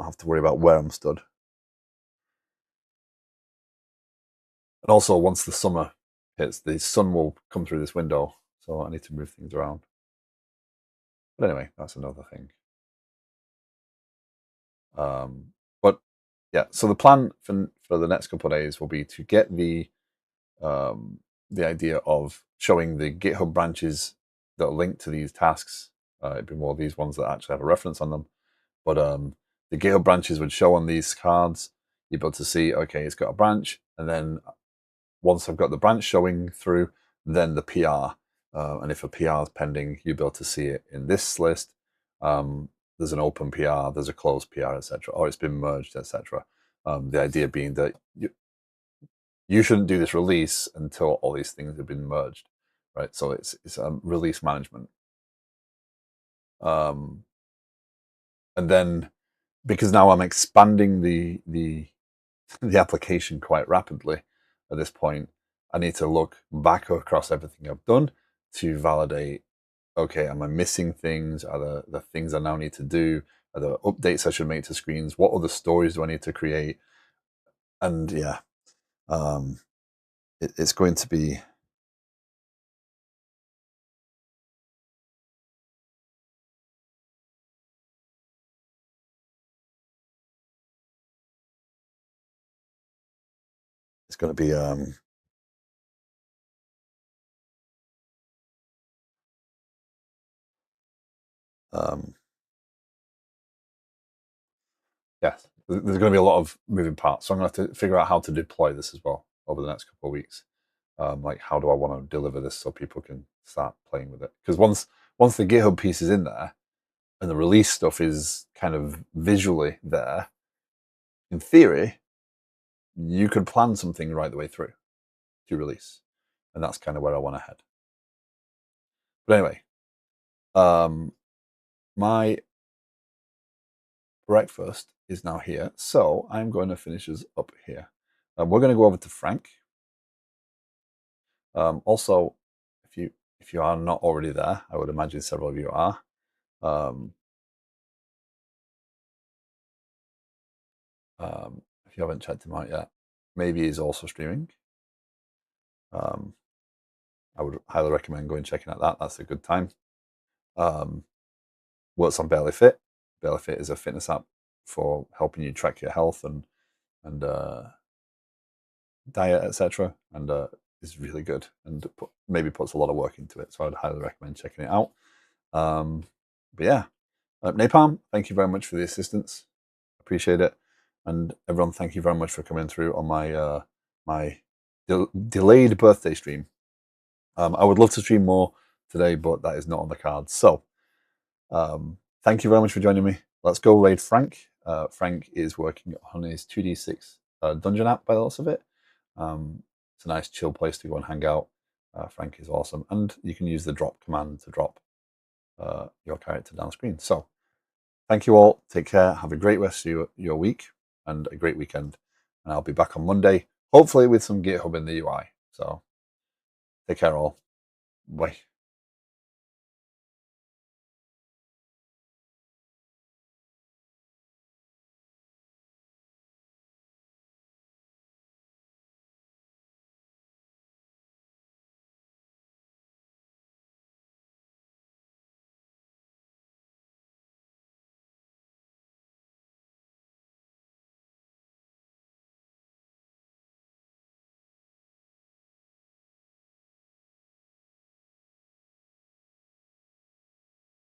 have to worry about where I'm stood. And also, once the summer hits, the sun will come through this window, so I need to move things around. But anyway, that's another thing. But yeah, so the plan for the next couple of days will be to get um, the idea of showing the GitHub branches that are linked to these tasks. It'd be more these ones that actually have a reference on them. But the GitHub branches would show on these cards. You'd be able to see, okay, it's got a branch, and then once I've got the branch showing through, then the PR. And if a PR is pending, you'll be able to see it in this list. There's an open PR, there's a closed PR, etc., or it's been merged, etc. The idea being that you shouldn't do this release until all these things have been merged, right? So it's release management. And then because now I'm expanding the application quite rapidly at this point, I need to look back across everything I've done to validate, okay, am I missing things? Are the things I now need to do? Are there updates I should make to screens? What other stories do I need to create? And yeah, um, it's going to be it's going to be um, yes, there's going to be a lot of moving parts. So I'm going to have to figure out how to deploy this as well over the next couple of weeks. Like, how do I want to deliver this so people can start playing with it? Because once the GitHub piece is in there and the release stuff is kind of visually there, in theory, you could plan something right the way through to release, and that's kind of where I want to head. But anyway, my breakfast is now here, so I'm going to finish us up here. We're going to go over to Frank. Also, if you are not already there, I would imagine several of you are. If you haven't checked him out yet, maybe he's also streaming. I would highly recommend going and checking out that. That's a good time. Works on Barely Fit. Barely Fit is a fitness app for helping you track your health and diet, etc. And is really good and maybe puts a lot of work into it. So I'd highly recommend checking it out. But yeah, Napalm, thank you very much for the assistance. Appreciate it. And everyone, thank you very much for coming through on my my delayed birthday stream. I would love to stream more today, but that is not on the cards. So thank you very much for joining me. Let's go raid Frank. Frank is working on his 2d6 dungeon app by the looks of it. It's a nice chill place to go and hang out. Frank is awesome. And you can use the drop command to drop your character down screen. So thank you all. Take care. Have a great rest of your week and a great weekend. And I'll be back on Monday, hopefully with some GitHub in the UI. So take care all. Bye.